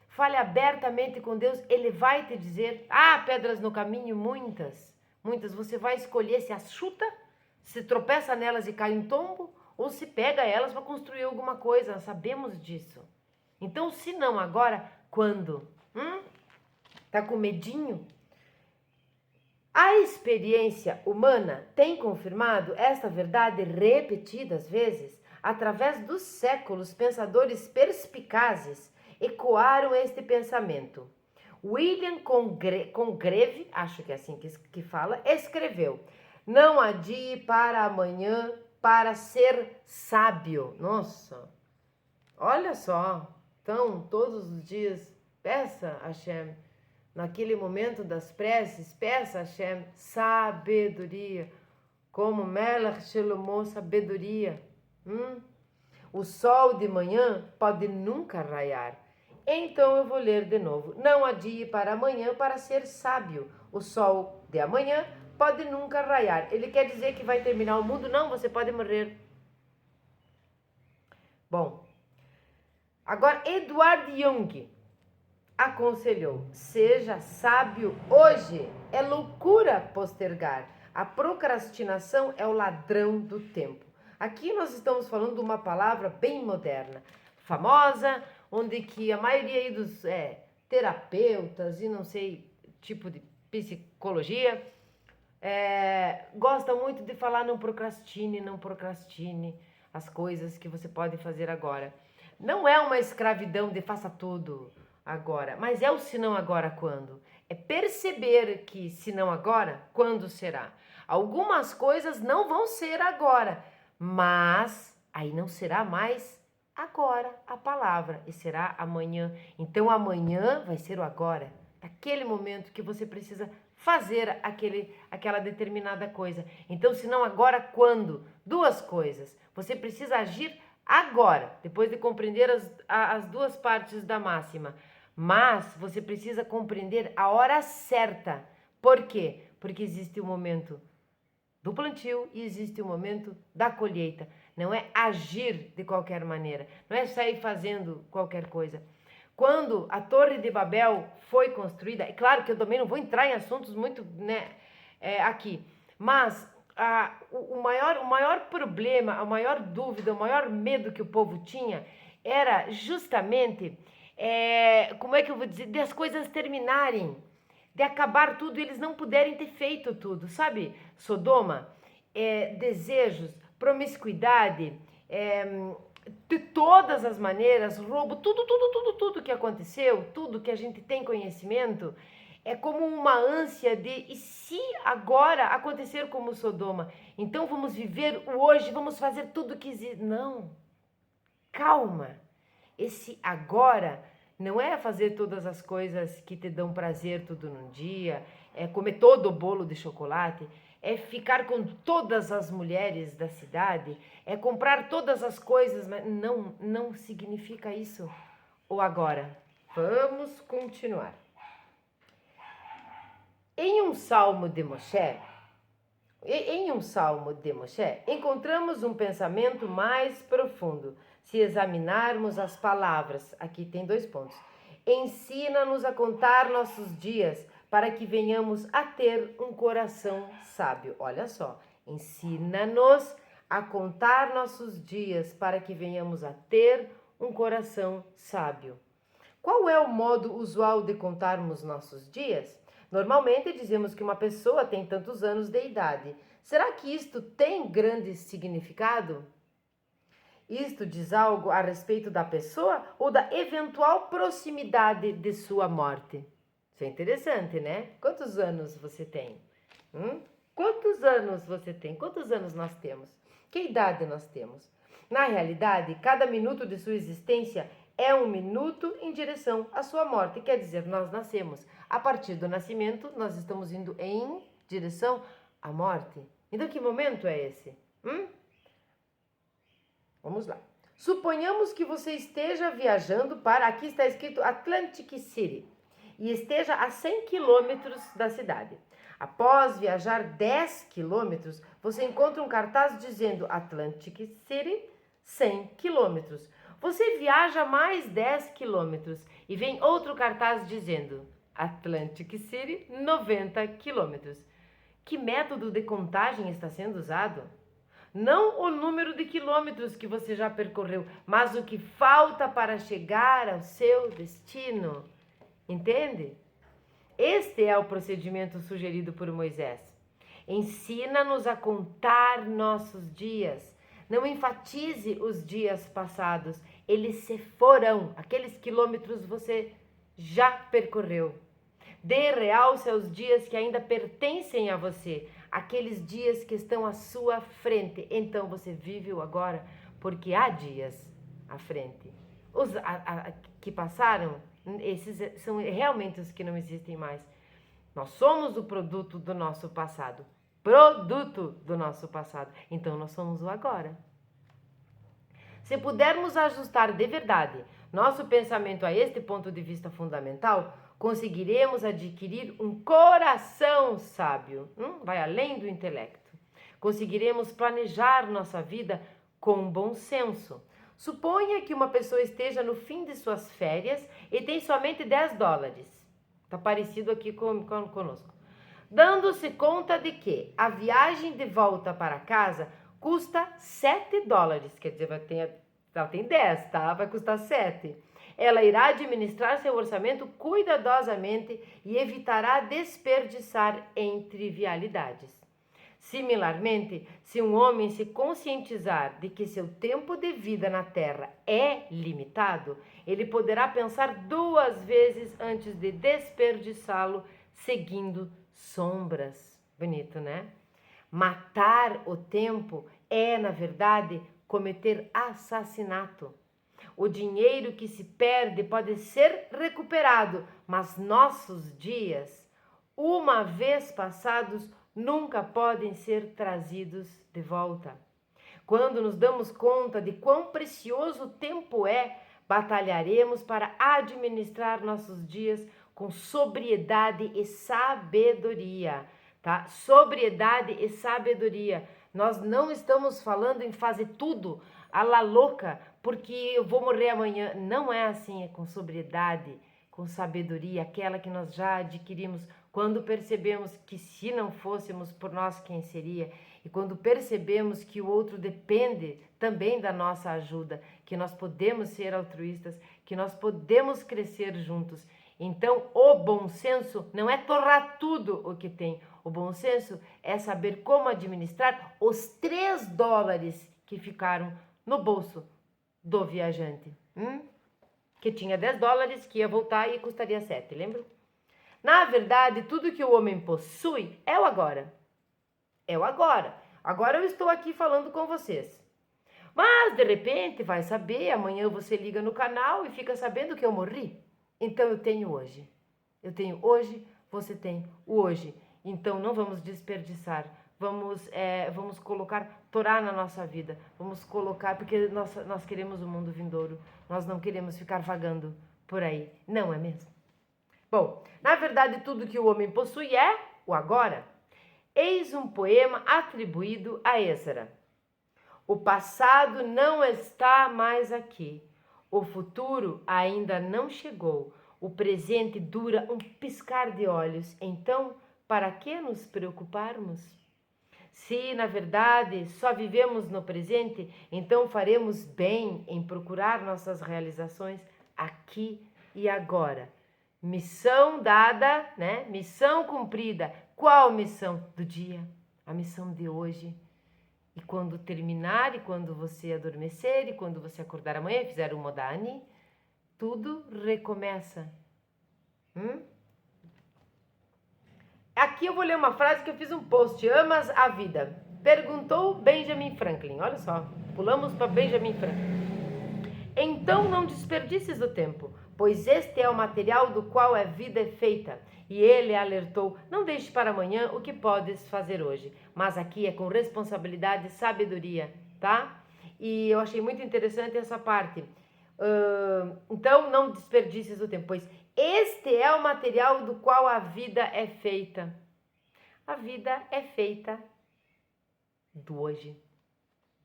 Fale abertamente com Deus. Ele vai te dizer, pedras no caminho, muitas. Muitas. Você vai escolher se as chuta, se tropeça nelas e cai em tombo, ou se pega elas para construir alguma coisa. Nós sabemos disso. Então, se não agora, quando? Tá com medinho? A experiência humana tem confirmado esta verdade repetidas vezes. Através dos séculos, pensadores perspicazes ecoaram este pensamento. William Congreve, acho que é assim que fala, escreveu: não adie para amanhã para ser sábio. Nossa, olha só. Então, todos os dias, peça a Hashem, naquele momento das preces, peça a Hashem sabedoria, como Melech Shlomo, sabedoria. O sol de manhã pode nunca raiar. Então eu vou ler de novo. Não adie para amanhã para ser sábio. O sol de amanhã pode nunca raiar. Ele quer dizer que vai terminar o mundo? Não, você pode morrer. Bom, agora Edward Jung aconselhou: seja sábio hoje. É loucura postergar. A procrastinação é o ladrão do tempo. Aqui nós estamos falando de uma palavra bem moderna, famosa, onde que a maioria aí dos terapeutas e não sei, tipo de psicologia, gosta muito de falar não procrastine as coisas que você pode fazer agora. Não é uma escravidão de faça tudo agora, mas é o se não agora quando. É perceber que se não agora, quando será? Algumas coisas não vão ser agora, mas aí não será mais agora a palavra e será amanhã. Então amanhã vai ser o agora, aquele momento que você precisa fazer aquela determinada coisa. Então, se não agora, quando? Duas coisas. Você precisa agir agora, depois de compreender as duas partes da máxima. Mas você precisa compreender a hora certa. Por quê? Porque existe o momento do plantio e existe o momento da colheita. Não é agir de qualquer maneira. Não é sair fazendo qualquer coisa. Quando a Torre de Babel foi construída, é claro que eu também não vou entrar em assuntos muito aqui, mas o maior problema, a maior dúvida, o maior medo que o povo tinha era justamente, como é que eu vou dizer, de as coisas terminarem, de acabar tudo e eles não puderem ter feito tudo, sabe? Sodoma, desejos, promiscuidade, de todas as maneiras, roubo, tudo que aconteceu, tudo que a gente tem conhecimento, É como uma ânsia de, e se agora acontecer como Sodoma? Então vamos viver o hoje, vamos fazer tudo o que existe. Não, calma. Esse agora não é fazer todas as coisas que te dão prazer tudo num dia, é comer todo o bolo de chocolate, é ficar com todas as mulheres da cidade, é comprar todas as coisas, mas não significa isso. O agora. Vamos continuar. Em um salmo de Moshe, encontramos um pensamento mais profundo. Se examinarmos as palavras, aqui tem 2 pontos. Ensina-nos a contar nossos dias, para que venhamos a ter um coração sábio. Olha só, ensina-nos a contar nossos dias, para que venhamos a ter um coração sábio. Qual é o modo usual de contarmos nossos dias? Normalmente dizemos que uma pessoa tem tantos anos de idade. Será que isto tem grande significado? Isto diz algo a respeito da pessoa ou da eventual proximidade de sua morte? Isso é interessante, né? Quantos anos você tem? Quantos anos você tem? Quantos anos nós temos? Que idade nós temos? Na realidade, cada minuto de sua existência é um minuto em direção à sua morte. Quer dizer, nós nascemos. A partir do nascimento, nós estamos indo em direção à morte. Então, que momento é esse? Vamos lá. Suponhamos que você esteja viajando para, aqui está escrito Atlantic City, e esteja a 100 quilômetros da cidade. Após viajar 10 quilômetros, você encontra um cartaz dizendo Atlantic City, 100 quilômetros. Você viaja mais 10 quilômetros e vem outro cartaz dizendo Atlantic City, 90 quilômetros. Que método de contagem está sendo usado? Não o número de quilômetros que você já percorreu, mas o que falta para chegar ao seu destino. Entende? Este é o procedimento sugerido por Moisés. Ensina-nos a contar nossos dias. Não enfatize os dias passados, eles se foram. Aqueles quilômetros você já percorreu. Dê realce aos dias que ainda pertencem a você, aqueles dias que estão à sua frente. Então você vive o agora, porque há dias à frente. Os que passaram, esses são realmente os que não existem mais. Nós somos o produto do nosso passado. Produto do nosso passado. Então nós somos o agora. Se pudermos ajustar de verdade nosso pensamento a este ponto de vista fundamental, conseguiremos adquirir um coração sábio. Vai além do intelecto. Conseguiremos planejar nossa vida com bom senso. Suponha que uma pessoa esteja no fim de suas férias e tem somente $10. Está parecido aqui conosco. Dando-se conta de que a viagem de volta para casa custa $7. Quer dizer, ela tem 10, tá? Vai custar 7. Ela irá administrar seu orçamento cuidadosamente e evitará desperdiçar em trivialidades. Similarmente, se um homem se conscientizar de que seu tempo de vida na Terra é limitado, ele poderá pensar 2 vezes antes de desperdiçá-lo seguindo sombras. Bonito, né? Matar o tempo é, na verdade, cometer assassinato. O dinheiro que se perde pode ser recuperado, mas nossos dias, uma vez passados, nunca podem ser trazidos de volta. Quando nos damos conta de quão precioso o tempo é, batalharemos para administrar nossos dias com sobriedade e sabedoria, tá? Sobriedade e sabedoria. Nós não estamos falando em fazer tudo à la louca, porque eu vou morrer amanhã. Não é assim, é com sobriedade, com sabedoria, aquela que nós já adquirimos quando percebemos que se não fôssemos por nós, quem seria? E quando percebemos que o outro depende também da nossa ajuda, que nós podemos ser altruístas, que nós podemos crescer juntos. Então, o bom senso não é torrar tudo o que tem. O bom senso é saber como administrar os $3 que ficaram no bolso do viajante. Que tinha $10, que ia voltar e custaria 7, lembra? Na verdade, tudo que o homem possui é o agora. É o agora. Agora eu estou aqui falando com vocês. Mas, de repente, vai saber, amanhã você liga no canal e fica sabendo que eu morri. Então, eu tenho hoje. Eu tenho hoje, você tem o hoje. Então, não vamos desperdiçar. Vamos colocar Torá na nossa vida. Vamos colocar, porque nós queremos o mundo vindouro. Nós não queremos ficar vagando por aí. Não é mesmo? Bom, na verdade, tudo que o homem possui é o agora. Eis um poema atribuído a Êxara. O passado não está mais aqui. O futuro ainda não chegou. O presente dura um piscar de olhos. Então, para que nos preocuparmos? Se, na verdade, só vivemos no presente, então faremos bem em procurar nossas realizações aqui e agora. Missão dada, né? Missão cumprida. Qual missão do dia? A missão de hoje. E quando terminar, e quando você adormecer, e quando você acordar amanhã e fizer o Modani, tudo recomeça. Aqui eu vou ler uma frase que eu fiz um post. Amas a vida? Perguntou Benjamin Franklin. Olha só, pulamos para Benjamin Franklin. Então não desperdices o tempo, pois este é o material do qual a vida é feita. E ele alertou, não deixe para amanhã o que podes fazer hoje. Mas aqui é com responsabilidade e sabedoria, tá? E eu achei muito interessante essa parte. Então não desperdices o tempo, pois este é o material do qual a vida é feita. A vida é feita do hoje,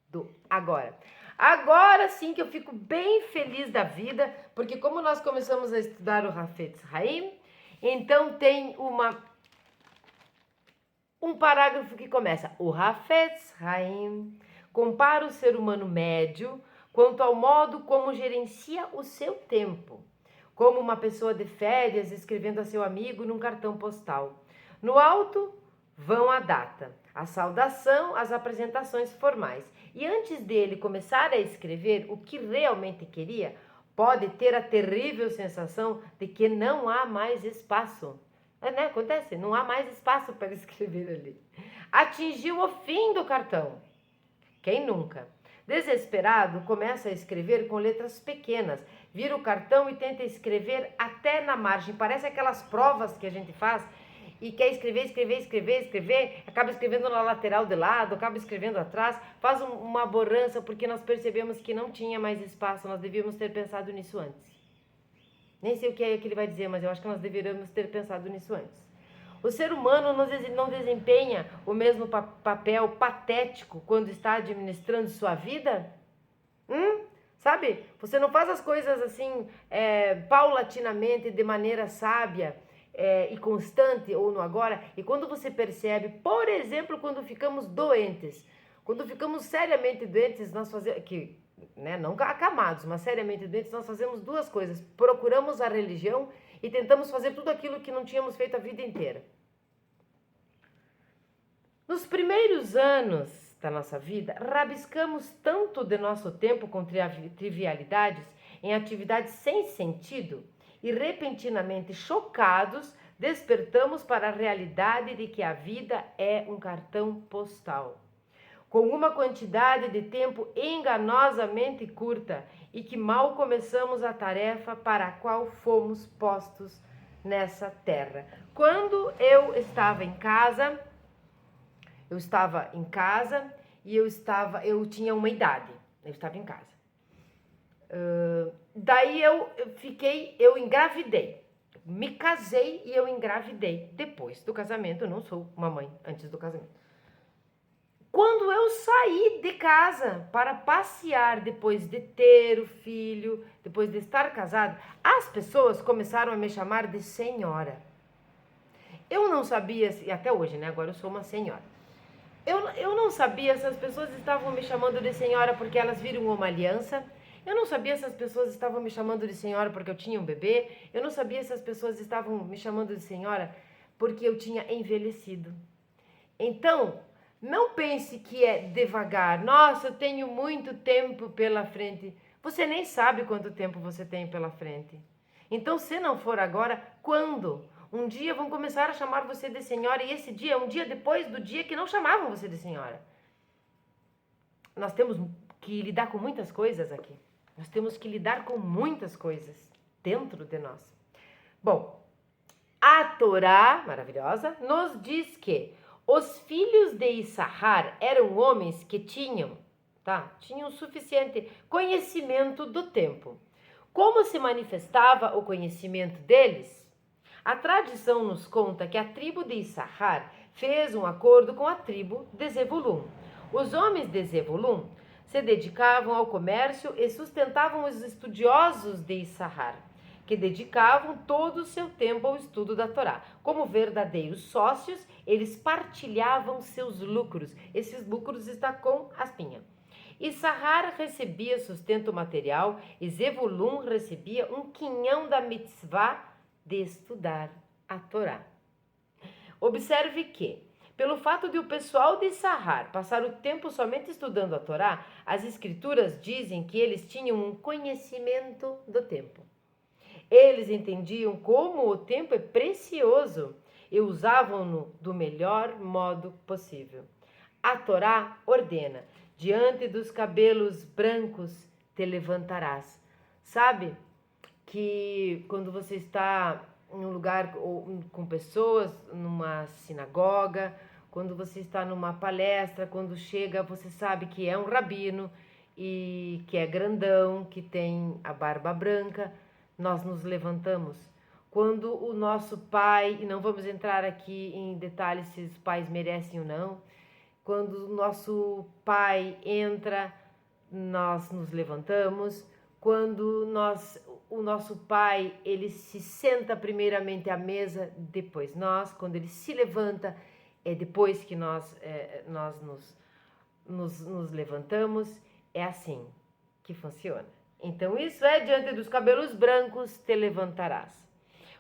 do agora. Agora sim que eu fico bem feliz da vida, porque como nós começamos a estudar o Hafetz Haim, então tem um parágrafo que começa: o Hafetz Haim compara o ser humano médio quanto ao modo como gerencia o seu tempo, como uma pessoa de férias escrevendo a seu amigo num cartão postal. No alto vão a data, a saudação, as apresentações formais. E antes dele começar a escrever o que realmente queria, pode ter a terrível sensação de que não há mais espaço. Né? Acontece, não há mais espaço para escrever ali. Atingiu o fim do cartão. Quem nunca? Desesperado, começa a escrever com letras pequenas, vira o cartão e tenta escrever até na margem. Parece aquelas provas que a gente faz e quer escrever, acaba escrevendo na lateral de lado, acaba escrevendo atrás, faz uma borrança porque nós percebemos que não tinha mais espaço, nós devíamos ter pensado nisso antes. Nem sei o que é que ele vai dizer, mas eu acho que nós deveríamos ter pensado nisso antes. O ser humano não desempenha o mesmo papel patético quando está administrando sua vida? Sabe? Você não faz as coisas assim paulatinamente, de maneira sábia e constante ou no agora. E quando você percebe, por exemplo, quando ficamos doentes, quando ficamos seriamente doentes, nós fazemos... não acamados, mas seriamente doentes, nós fazemos duas coisas. Procuramos a religião e tentamos fazer tudo aquilo que não tínhamos feito a vida inteira. Nos primeiros anos da nossa vida, rabiscamos tanto de nosso tempo com trivialidades, em atividades sem sentido, e repentinamente chocados, despertamos para a realidade de que a vida é um cartão postal, com uma quantidade de tempo enganosamente curta e que mal começamos a tarefa para a qual fomos postos nessa terra. Quando eu estava em casa e eu tinha uma idade, eu estava em casa. Daí eu engravidei, me casei e eu engravidei depois do casamento. Eu não sou mamãe antes do casamento. Quando eu saí de casa para passear depois de ter o filho, depois de estar casada, as pessoas começaram a me chamar de senhora. Eu não sabia, e até hoje, né? Agora eu sou uma senhora. Eu não sabia se as pessoas estavam me chamando de senhora porque elas viram uma aliança. Eu não sabia se as pessoas estavam me chamando de senhora porque eu tinha um bebê. Eu não sabia se as pessoas estavam me chamando de senhora porque eu tinha envelhecido. Então, não pense que é devagar. Nossa, eu tenho muito tempo pela frente. Você nem sabe quanto tempo você tem pela frente. Então, se não for agora, quando? Um dia vão começar a chamar você de senhora e esse dia é um dia depois do dia que não chamavam você de senhora. Nós temos que lidar com muitas coisas aqui. Nós temos que lidar com muitas coisas dentro de nós. Bom, a Torá, maravilhosa, nos diz que os filhos de Issachar eram homens que tinham suficiente conhecimento do tempo. Como se manifestava o conhecimento deles? A tradição nos conta que a tribo de Issachar fez um acordo com a tribo de Zebulun. Os homens de Zebulun se dedicavam ao comércio e sustentavam os estudiosos de Issachar, que dedicavam todo o seu tempo ao estudo da Torá. Como verdadeiros sócios, eles partilhavam seus lucros. Esses lucros estão com aspinha. Issachar recebia sustento material e Zebulun recebia um quinhão da mitzvah de estudar a Torá. Observe que, pelo fato de o pessoal de Issachar passar o tempo somente estudando a Torá, as escrituras dizem que eles tinham um conhecimento do tempo. Eles entendiam como o tempo é precioso e usavam-no do melhor modo possível. A Torá ordena: diante dos cabelos brancos te levantarás. Sabe que quando você está em um lugar com pessoas, numa sinagoga, quando você está numa palestra, quando chega, você sabe que é um rabino e que é grandão, que tem a barba branca, nós nos levantamos. Quando o nosso pai, e não vamos entrar aqui em detalhes se os pais merecem ou não, quando o nosso pai entra, nós nos levantamos. Quando o nosso pai, ele se senta primeiramente à mesa, depois nós. Quando ele se levanta, é depois que nós nos levantamos. É assim que funciona. Então, isso é: diante dos cabelos brancos te levantarás,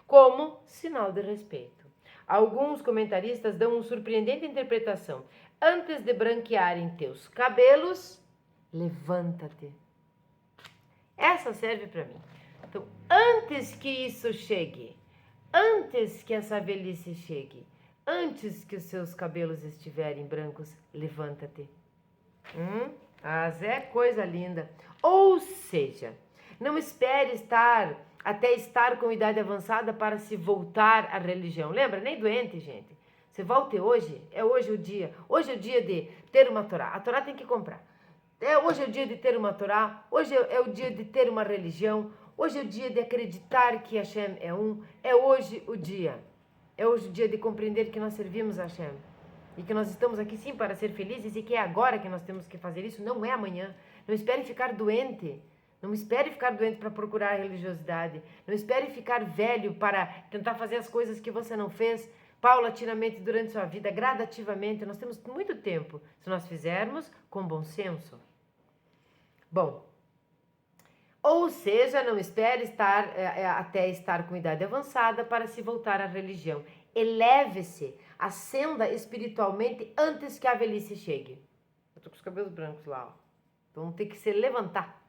como sinal de respeito. Alguns comentaristas dão uma surpreendente interpretação: antes de branquearem teus cabelos, levanta-te. Essa serve para mim. Então, antes que isso chegue, antes que essa velhice chegue, antes que os seus cabelos estiverem brancos, levanta-te. Mas é coisa linda. Ou seja, não espere até estar com idade avançada para se voltar à religião. Lembra? Nem doente, gente. Você volte hoje, é hoje o dia. Hoje é o dia de ter uma Torá. A Torá tem que comprar. Hoje é o dia de ter uma Torá. Hoje é o dia de ter uma religião. Hoje é o dia de acreditar que Hashem é um. É hoje o dia. É hoje o dia de compreender que nós servimos a Hashem. E que nós estamos aqui sim para ser felizes e que é agora que nós temos que fazer isso, não é amanhã. Não espere ficar doente. Não espere ficar doente para procurar a religiosidade. Não espere ficar velho para tentar fazer as coisas que você não fez paulatinamente durante sua vida, gradativamente. Nós temos muito tempo se nós fizermos com bom senso. Bom, ou seja, não espere até estar com idade avançada para se voltar à religião. Eleve-se, ascenda espiritualmente antes que a velhice chegue. Eu tô com os cabelos brancos lá, ó. Então ter que se levantar.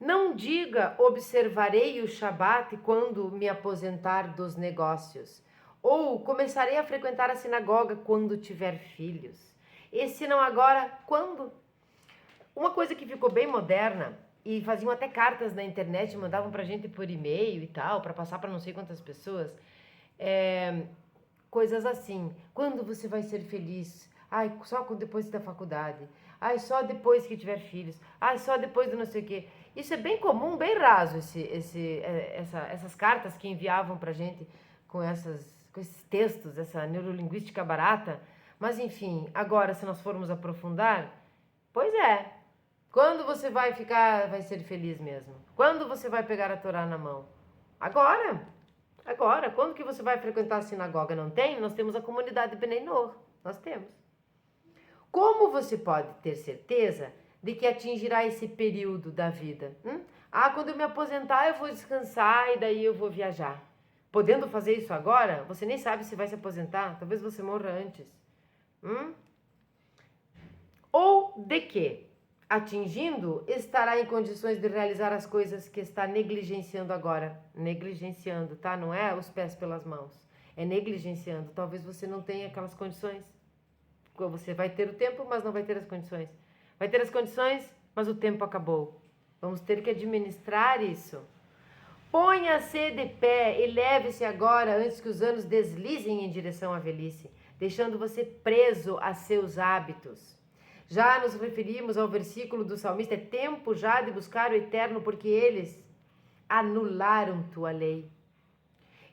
Não diga: observarei o Shabat quando me aposentar dos negócios. Ou começarei a frequentar a sinagoga quando tiver filhos. E se não agora, quando? Uma coisa que ficou bem moderna, e faziam até cartas na internet, mandavam pra gente por e-mail e tal, para passar para não sei quantas pessoas, coisas assim: quando você vai ser feliz? Ai, só depois da faculdade. Ai, só depois que tiver filhos. Ai, só depois do não sei o quê. Isso é bem comum, bem raso, essas cartas que enviavam pra gente com esses textos, essa neurolinguística barata. Mas enfim, agora se nós formos aprofundar, pois é. Quando você vai ser feliz mesmo? Quando você vai pegar a Torá na mão? Agora. Agora. Quando que você vai frequentar a sinagoga? Não tem? Nós temos a comunidade Bnei Noach. Nós temos. Como você pode ter certeza de que atingirá esse período da vida? Quando eu me aposentar eu vou descansar e daí eu vou viajar. Podendo fazer isso agora, você nem sabe se vai se aposentar. Talvez você morra antes. Ou de que, atingindo, estará em condições de realizar as coisas que está negligenciando agora. Negligenciando, tá? Não é os pés pelas mãos. é negligenciando. Talvez você não tenha aquelas condições. Você vai ter o tempo, mas não vai ter as condições. Vai ter as condições, mas o tempo acabou. Vamos ter que administrar isso. Ponha-se de pé e leve-se agora antes que os anos deslizem em direção à velhice, deixando você preso a seus hábitos. Já nos referimos ao versículo do salmista, é tempo já de buscar o eterno, porque eles anularam tua lei.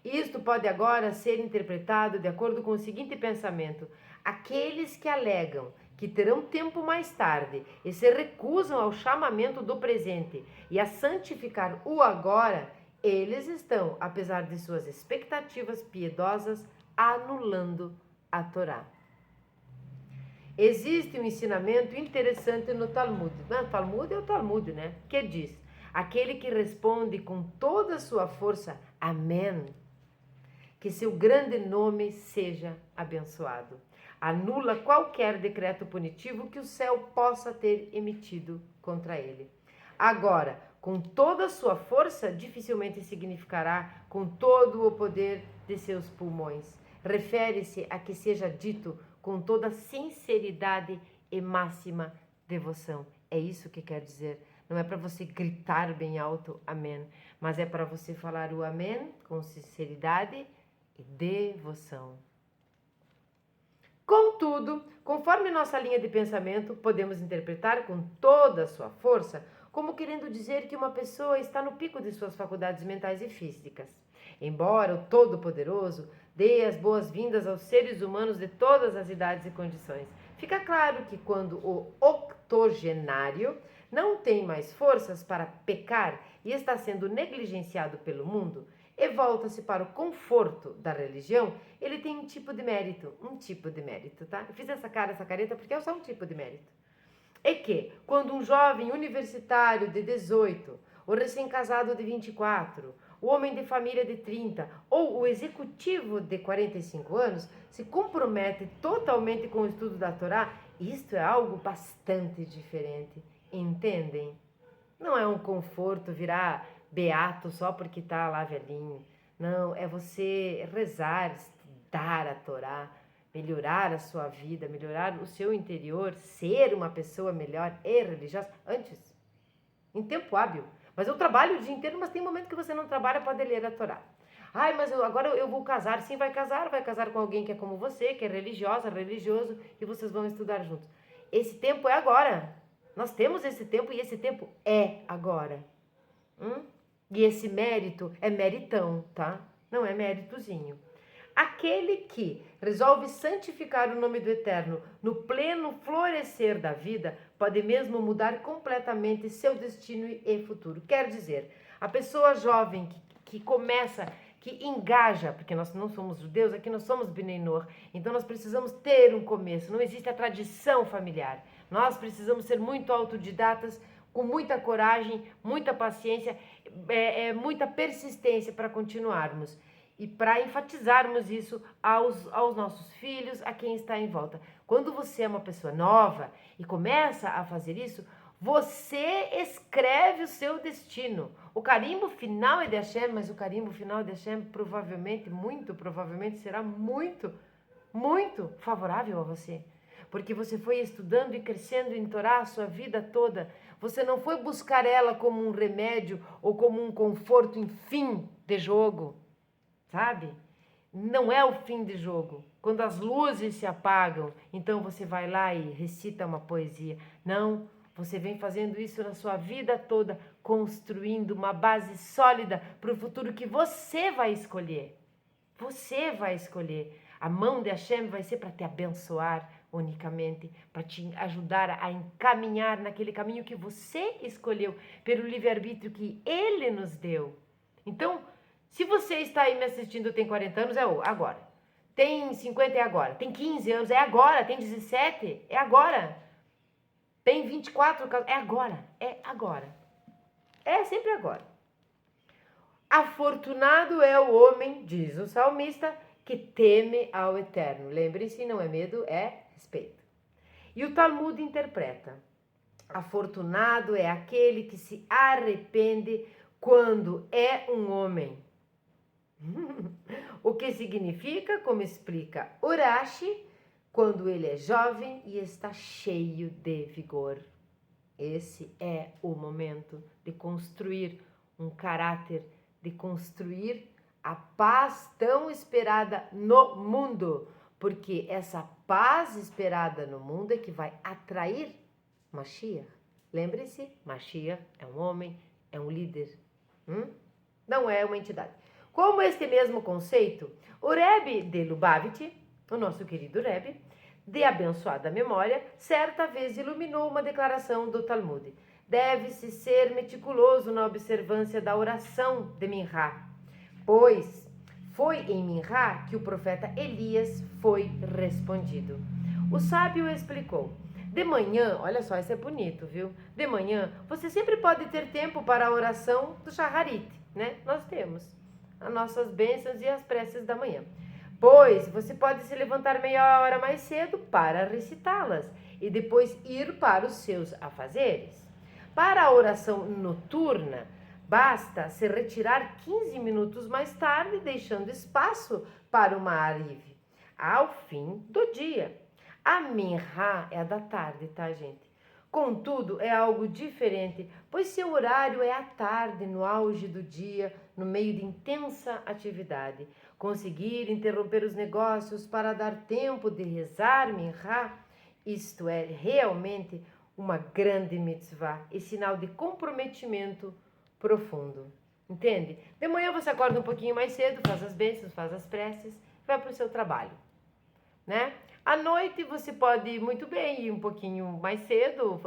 Isto pode agora ser interpretado de acordo com o seguinte pensamento: aqueles que alegam que terão tempo mais tarde e se recusam ao chamamento do presente e a santificar o agora, eles estão, apesar de suas expectativas piedosas, anulando a Torá. Existe um ensinamento interessante no Talmud. Não, Talmud é o Talmud, né? Que diz: aquele que responde com toda a sua força, amém, que seu grande nome seja abençoado. Anula qualquer decreto punitivo que o céu possa ter emitido contra ele. Agora, com toda a sua força, dificilmente significará com todo o poder de seus pulmões. Refere-se a que seja dito com toda sinceridade e máxima devoção. É isso que quer dizer. Não é para você gritar bem alto, amém, mas é para você falar o amém com sinceridade e devoção. Contudo, conforme nossa linha de pensamento, podemos interpretar com toda a sua força como querendo dizer que uma pessoa está no pico de suas faculdades mentais e físicas. Embora o Todo-Poderoso dê as boas-vindas aos seres humanos de todas as idades e condições, fica claro que quando o octogenário não tem mais forças para pecar e está sendo negligenciado pelo mundo, e volta-se para o conforto da religião, ele tem um tipo de mérito, tá? Eu fiz essa careta, porque é só um tipo de mérito. É que, quando um jovem universitário de 18, o recém-casado de 24, o homem de família de 30 ou o executivo de 45 anos se compromete totalmente com o estudo da Torá, isto é algo bastante diferente, entendem? Não é um conforto virar beato só porque está lá velhinho. Não, é você rezar, estudar a Torá, melhorar a sua vida, melhorar o seu interior, ser uma pessoa melhor e religiosa antes, em tempo hábil. Mas eu trabalho o dia inteiro, mas tem momento que você não trabalha, pode ler a Torá. Ai, mas agora eu vou casar. Sim, vai casar com alguém que é como você, que é religiosa, religioso, e vocês vão estudar juntos. Esse tempo é agora. Nós temos esse tempo e esse tempo é agora. E esse mérito é meritão, tá? Não é méritozinho. Aquele que resolve santificar o nome do Eterno no pleno florescer da vida pode mesmo mudar completamente seu destino e futuro. Quer dizer, a pessoa jovem que começa, que engaja, porque nós não somos judeus, aqui nós somos Bnei Noach, então nós precisamos ter um começo, não existe a tradição familiar. Nós precisamos ser muito autodidatas, com muita coragem, muita paciência, muita persistência para continuarmos. E para enfatizarmos isso aos nossos filhos, a quem está em volta. Quando você é uma pessoa nova e começa a fazer isso, você escreve o seu destino. O carimbo final é de Hashem, mas o carimbo final de Hashem provavelmente, muito provavelmente, será muito, muito favorável a você. Porque você foi estudando e crescendo em Torá a sua vida toda. Você não foi buscar ela como um remédio ou como um conforto em fim de jogo. Sabe? Não é o fim de jogo. Quando as luzes se apagam, então você vai lá e recita uma poesia. Não, você vem fazendo isso na sua vida toda, construindo uma base sólida para o futuro que você vai escolher. Você vai escolher. A mão de Hashem vai ser para te abençoar unicamente, para te ajudar a encaminhar naquele caminho que você escolheu, pelo livre-arbítrio que Ele nos deu. Então, se você está aí me assistindo, tem 40 anos, é agora. Tem 50, é agora. Tem 15 anos, é agora. Tem 17, é agora. Tem 24, é agora. É agora. É sempre agora. Afortunado é o homem, diz o salmista, que teme ao Eterno. Lembre-se, não é medo, é respeito. E o Talmud interpreta: afortunado é aquele que se arrepende quando é um homem. o que significa, como explica Urashi, quando ele é jovem e está cheio de vigor. Esse é o momento de construir um caráter, de construir a paz tão esperada no mundo, porque essa paz esperada no mundo é que vai atrair Mashiach. Lembre-se, Mashiach é um homem, é um líder, não é uma entidade. Como este mesmo conceito, o Rebbe de Lubavitch, o nosso querido Rebbe, de abençoada memória, certa vez iluminou uma declaração do Talmud. Deve-se ser meticuloso na observância da oração de Minhá, pois foi em Minhá que o profeta Elias foi respondido. O sábio explicou: de manhã, olha só, isso é bonito, viu? De manhã, você sempre pode ter tempo para a oração do Shacharit, né? Nós temos as nossas bênçãos e as preces da manhã. Pois você pode se levantar meia hora mais cedo para recitá-las e depois ir para os seus afazeres. Para a oração noturna, basta se retirar 15 minutos mais tarde, deixando espaço para uma arive ao fim do dia. A Minhá é a da tarde, tá, gente? Contudo, é algo diferente, pois seu horário é à tarde, no auge do dia, no meio de intensa atividade. Conseguir interromper os negócios para dar tempo de rezar Minhá, isto é realmente uma grande mitzvah e sinal de comprometimento profundo. Entende? De manhã você acorda um pouquinho mais cedo, faz as bênçãos, faz as preces, vai para o seu trabalho, né? À noite você pode muito bem ir um pouquinho mais cedo,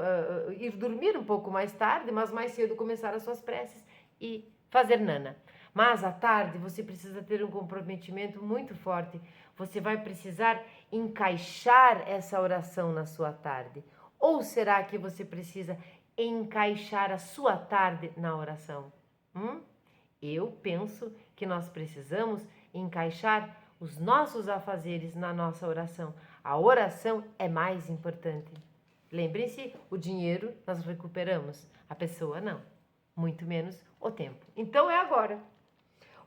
ir dormir um pouco mais tarde, mas mais cedo começar as suas preces e fazer nana. Mas à tarde você precisa ter um comprometimento muito forte. Você vai precisar encaixar essa oração na sua tarde. Ou será que você precisa encaixar a sua tarde na oração? Eu penso que nós precisamos encaixar os nossos afazeres na nossa oração. A oração é mais importante. Lembrem-se, o dinheiro nós recuperamos, a pessoa não, muito menos o tempo. Então é agora.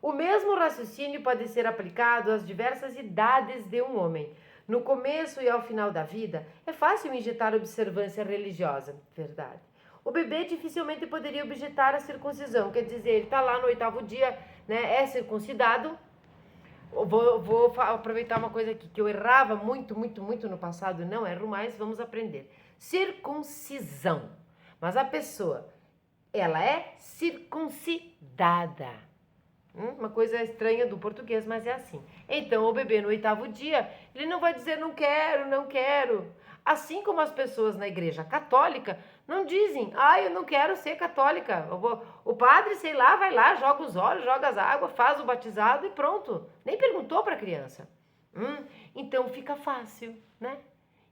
O mesmo raciocínio pode ser aplicado às diversas idades de um homem. No começo e ao final da vida, é fácil injetar observância religiosa, verdade. O bebê dificilmente poderia objetar a circuncisão, quer dizer, ele está lá no 8º dia, né, é circuncidado. Vou aproveitar uma coisa aqui que eu errava muito no passado, não erro mais, vamos aprender. Circuncisão. Mas a pessoa, ela é circuncidada. Uma coisa estranha do português, mas é assim. Então, o bebê no 8º dia, ele não vai dizer não quero, não quero. Assim como as pessoas na igreja católica não dizem, eu não quero ser católica. O padre, sei lá, vai lá, joga os olhos, joga as águas, faz o batizado e pronto. Nem perguntou para a criança. Então fica fácil, né?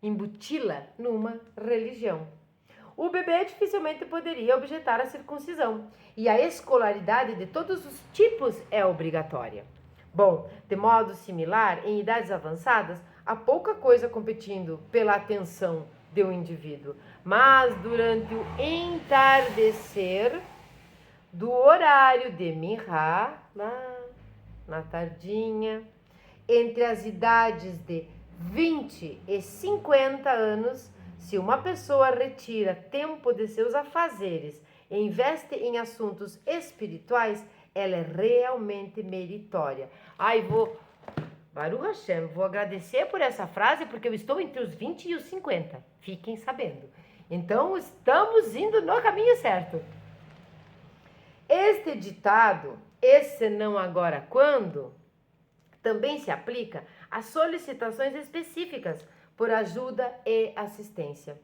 Embuti-la numa religião. O bebê dificilmente poderia objetar a circuncisão. E a escolaridade de todos os tipos é obrigatória. Bom, de modo similar, em idades avançadas, há pouca coisa competindo pela atenção de um indivíduo. Mas durante o entardecer do horário de Minhá, lá na tardinha, entre as idades de 20 e 50 anos, se uma pessoa retira tempo de seus afazeres e investe em assuntos espirituais, ela é realmente meritória. Baruch Hashem, vou agradecer por essa frase, porque eu estou entre os 20 e os 50. Fiquem sabendo. Então, estamos indo no caminho certo. Este ditado, esse não agora quando, também se aplica a solicitações específicas por ajuda e assistência.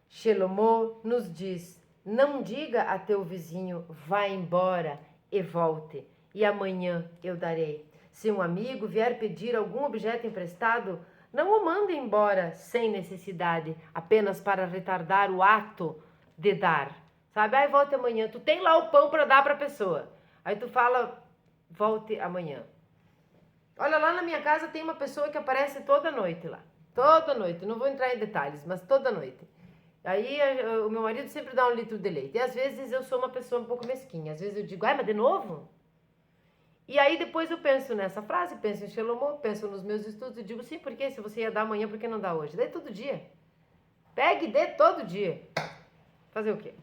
Shlomo nos diz: não diga a teu vizinho, vá embora e volte, e amanhã eu darei. Se um amigo vier pedir algum objeto emprestado, não o mande embora sem necessidade, apenas para retardar o ato de dar. Sabe? Volte amanhã. Tu tem lá o pão para dar para a pessoa. Aí tu fala, volte amanhã. Olha, lá na minha casa tem uma pessoa que aparece toda noite lá. Toda noite. Não vou entrar em detalhes, mas toda noite. Aí o meu marido sempre dá 1 litro de leite. E às vezes eu sou uma pessoa um pouco mesquinha. Às vezes eu digo, mas de novo? E aí depois eu penso nessa frase, penso em Shalomon, penso nos meus estudos e digo, sim, por que? Se você ia dar amanhã, por que não dá hoje? Dê todo dia. Pegue e dê todo dia. Fazer o quê?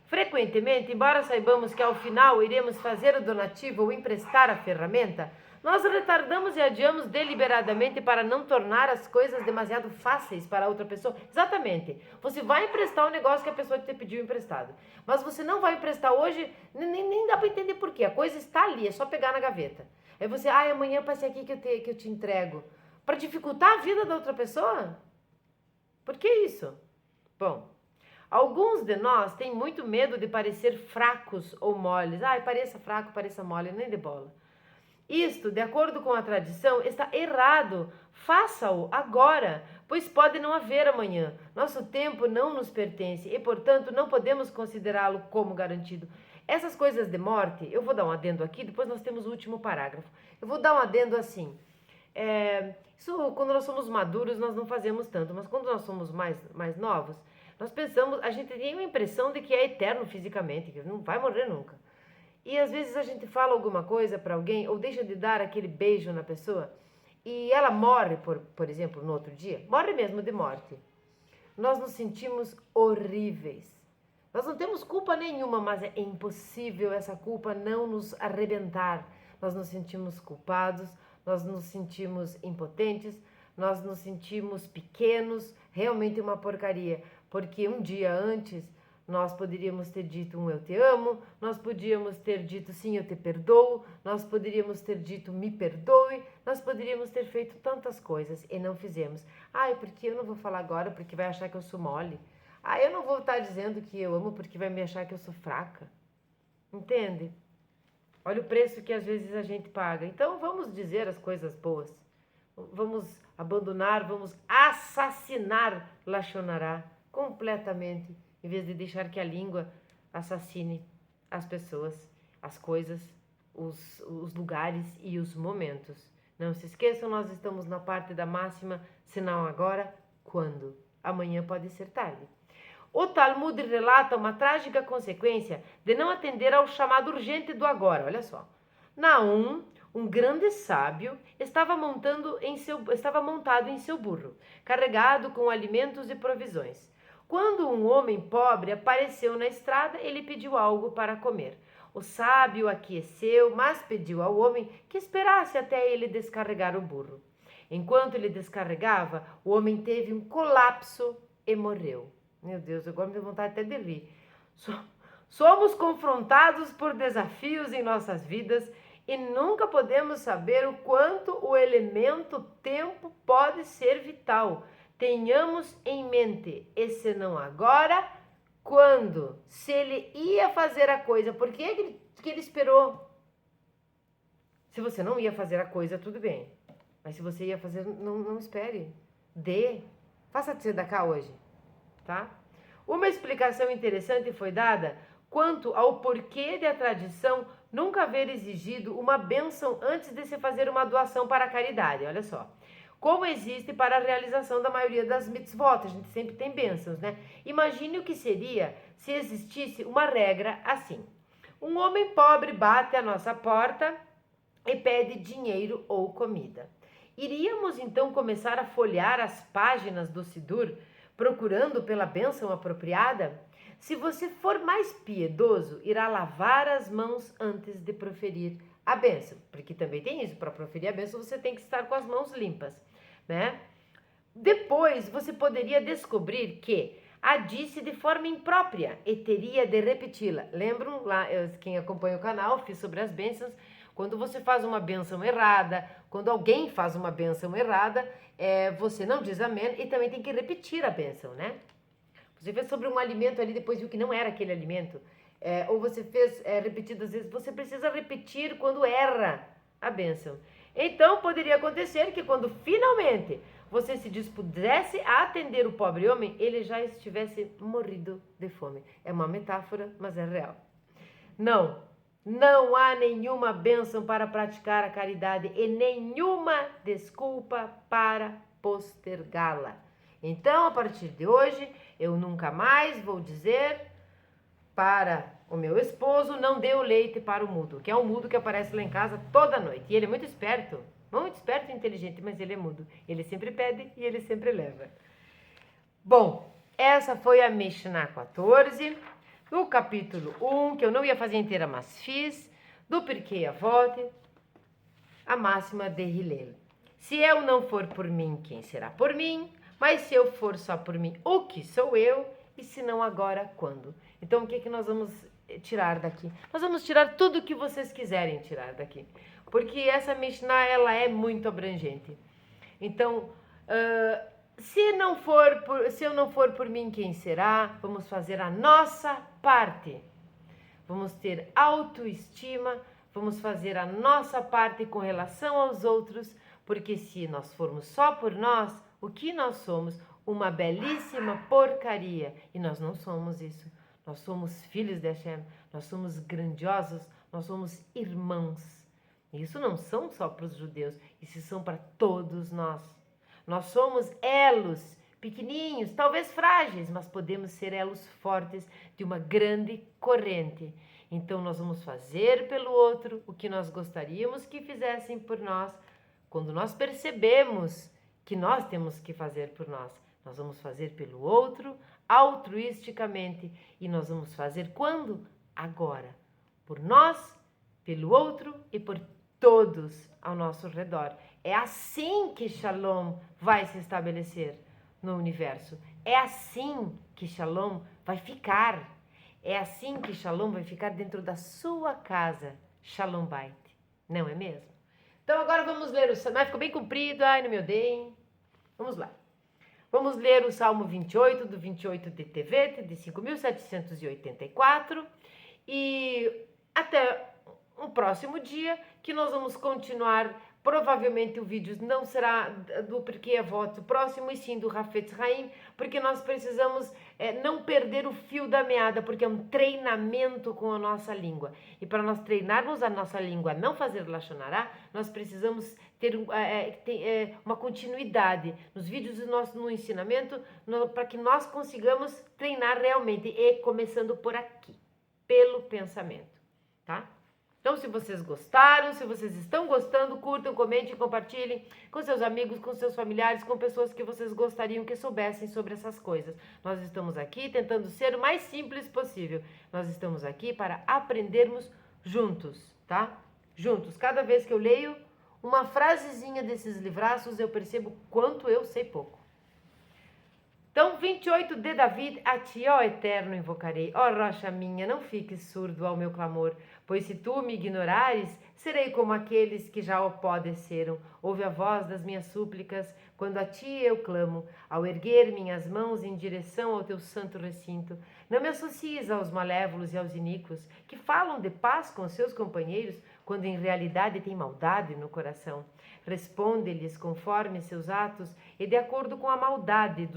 Frequentemente, embora saibamos que ao final iremos fazer o donativo ou emprestar a ferramenta, nós retardamos e adiamos deliberadamente para não tornar as coisas demasiado fáceis para a outra pessoa. Exatamente. Você vai emprestar o negócio que a pessoa te pediu emprestado. Mas você não vai emprestar hoje, nem dá para entender por quê. A coisa está ali, é só pegar na gaveta. Aí você, amanhã passe aqui que eu te entrego. Para dificultar a vida da outra pessoa? Por que isso? Bom, alguns de nós têm muito medo de parecer fracos ou moles. Pareça fraco, pareça mole, nem de bola. Isto, de acordo com a tradição, está errado. Faça-o agora, pois pode não haver amanhã. Nosso tempo não nos pertence e, portanto, não podemos considerá-lo como garantido. Essas coisas de morte, eu vou dar um adendo aqui, depois nós temos o último parágrafo. Eu vou dar um adendo assim. Isso, quando nós somos maduros, nós não fazemos tanto, mas quando nós somos mais novos, nós pensamos, a gente tem uma impressão de que é eterno fisicamente, que não vai morrer nunca. E às vezes a gente fala alguma coisa para alguém ou deixa de dar aquele beijo na pessoa e ela morre, por exemplo, no outro dia, morre mesmo de morte. Nós nos sentimos horríveis. Nós não temos culpa nenhuma, mas é impossível essa culpa não nos arrebentar. Nós nos sentimos culpados, nós nos sentimos impotentes, nós nos sentimos pequenos, realmente uma porcaria, porque um dia antes nós poderíamos ter dito um eu te amo, nós podíamos ter dito sim eu te perdoo, nós poderíamos ter dito me perdoe, nós poderíamos ter feito tantas coisas e não fizemos. Porque eu não vou falar agora porque vai achar que eu sou mole. Eu não vou estar dizendo que eu amo porque vai me achar que eu sou fraca. Entende? Olha o preço que às vezes a gente paga. Então vamos dizer as coisas boas. Vamos abandonar, vamos assassinar Lachonará completamente, em vez de deixar que a língua assassine as pessoas, as coisas, os lugares e os momentos. Não se esqueçam, nós estamos na parte da máxima, se não agora, quando? Amanhã pode ser tarde. O Talmud relata uma trágica consequência de não atender ao chamado urgente do agora. Olha só. Naum, um grande sábio, estava montado em seu burro, carregado com alimentos e provisões. Quando um homem pobre apareceu na estrada, ele pediu algo para comer. O sábio aqueceu, mas pediu ao homem que esperasse até ele descarregar o burro. Enquanto ele descarregava, o homem teve um colapso e morreu. Meu Deus, agora me deu vontade até de rir. Somos confrontados por desafios em nossas vidas e nunca podemos saber o quanto o elemento tempo pode ser vital. Tenhamos em mente, e se não agora, quando? Se ele ia fazer a coisa, por que ele esperou? Se você não ia fazer a coisa, tudo bem. Mas se você ia fazer, não espere. Faça tzedakah hoje, tá? Uma explicação interessante foi dada quanto ao porquê de a tradição nunca haver exigido uma bênção antes de se fazer uma doação para a caridade. Olha só. Como existe para a realização da maioria das mitzvot, a gente sempre tem bênçãos, né? Imagine o que seria se existisse uma regra assim. Um homem pobre bate à nossa porta e pede dinheiro ou comida. Iríamos então começar a folhear as páginas do Sidur, procurando pela bênção apropriada? Se você for mais piedoso, irá lavar as mãos antes de proferir a bênção, porque também tem isso, para proferir a bênção você tem que estar com as mãos limpas, né? Depois você poderia descobrir que a disse de forma imprópria e teria de repeti-la. Lembram lá, quem acompanha o canal, fiz sobre as bênçãos, quando você faz uma bênção errada, quando alguém faz uma bênção errada, você não diz amém e também tem que repetir a bênção, né? Você fez sobre um alimento ali, depois viu que não era aquele alimento, ou você fez repetidas vezes, você precisa repetir quando erra a bênção. Então, poderia acontecer que quando finalmente você se dispusesse a atender o pobre homem, ele já estivesse morrido de fome. É uma metáfora, mas é real. Não há nenhuma bênção para praticar a caridade e nenhuma desculpa para postergá-la. Então, a partir de hoje, eu nunca mais vou dizer para o meu esposo, não deu leite para o mudo, que é um mudo que aparece lá em casa toda noite. E ele é muito esperto e inteligente, mas ele é mudo. Ele sempre pede e ele sempre leva. Bom, essa foi a Mishnah 14, do capítulo 1, que eu não ia fazer inteira, mas fiz, do Pirkei Avot, a máxima de Hillel. Se eu não for por mim, quem será por mim? Mas se eu for só por mim, o que sou eu? E se não agora, quando? Então, o que nós vamos tirar daqui? Nós vamos tirar tudo o que vocês quiserem tirar daqui. Porque essa Mishnah, ela é muito abrangente. Então, se eu não for por mim, quem será? Vamos fazer a nossa parte. Vamos ter autoestima, vamos fazer a nossa parte com relação aos outros, porque se nós formos só por nós, o que nós somos? Uma belíssima porcaria. E nós não somos isso. Nós somos filhos de Hashem, nós somos grandiosos, nós somos irmãos. E isso não são só para os judeus, isso são para todos nós. Nós somos elos pequeninhos, talvez frágeis, mas podemos ser elos fortes de uma grande corrente. Então nós vamos fazer pelo outro o que nós gostaríamos que fizessem por nós. Quando nós percebemos que nós temos que fazer por nós, nós vamos fazer pelo outro altruisticamente. E nós vamos fazer quando? Agora. Por nós, pelo outro e por todos ao nosso redor. É assim que Shalom vai se estabelecer no universo. É assim que Shalom vai ficar. É assim que Shalom vai ficar dentro da sua casa. Shalom Bait. Não é mesmo? Então agora vamos ler o Salmo. Ficou bem comprido, ai não me odeiem. Vamos lá. Vamos ler o Salmo 28, do 28 de Tevet, de 5.784. E até um próximo dia que nós vamos continuar. Provavelmente o vídeo não será do Pirkei Avot próximo, e sim do Hafetz Haim, porque nós precisamos não perder o fio da meada, porque é um treinamento com a nossa língua. E para nós treinarmos a nossa língua, não fazer Lashon Hará, nós precisamos ter uma continuidade nos vídeos no ensinamento, para que nós consigamos treinar realmente, e começando por aqui, pelo pensamento, tá? Então, se vocês gostaram, se vocês estão gostando, curtam, comentem, compartilhem com seus amigos, com seus familiares, com pessoas que vocês gostariam que soubessem sobre essas coisas. Nós estamos aqui tentando ser o mais simples possível. Nós estamos aqui para aprendermos juntos, tá? Juntos. Cada vez que eu leio uma frasezinha desses livraços, eu percebo quanto eu sei pouco. Então, 28 de David, a ti, ó Eterno, invocarei. Ó rocha minha, não fiques surdo ao meu clamor, pois se tu me ignorares, serei como aqueles que já o padeceram. Ouve a voz das minhas súplicas, quando a ti eu clamo, ao erguer minhas mãos em direção ao teu santo recinto. Não me associes aos malévolos e aos iníquos, que falam de paz com seus companheiros, quando em realidade tem maldade no coração. Responde-lhes conforme seus atos e de acordo com a maldade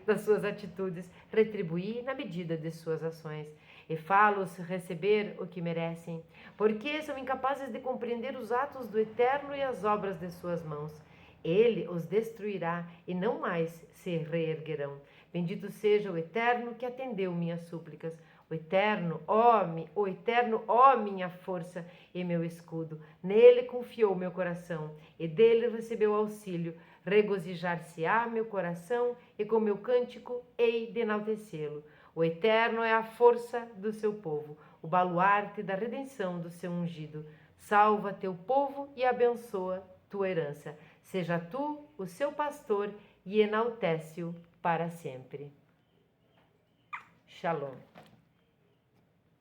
das suas atitudes, retribuir na medida de suas ações. E fá-los receber o que merecem, porque são incapazes de compreender os atos do Eterno e as obras de suas mãos. Ele os destruirá e não mais se reerguerão. Bendito seja o Eterno que atendeu minhas súplicas. O Eterno, ó minha força e meu escudo. Nele confiou meu coração e dele recebeu auxílio. Regozijar-se-á meu coração e com meu cântico hei de enaltecê-lo. O Eterno é a força do seu povo, o baluarte da redenção do seu ungido. Salva teu povo e abençoa tua herança. Seja tu o seu pastor e enaltece-o para sempre. Shalom.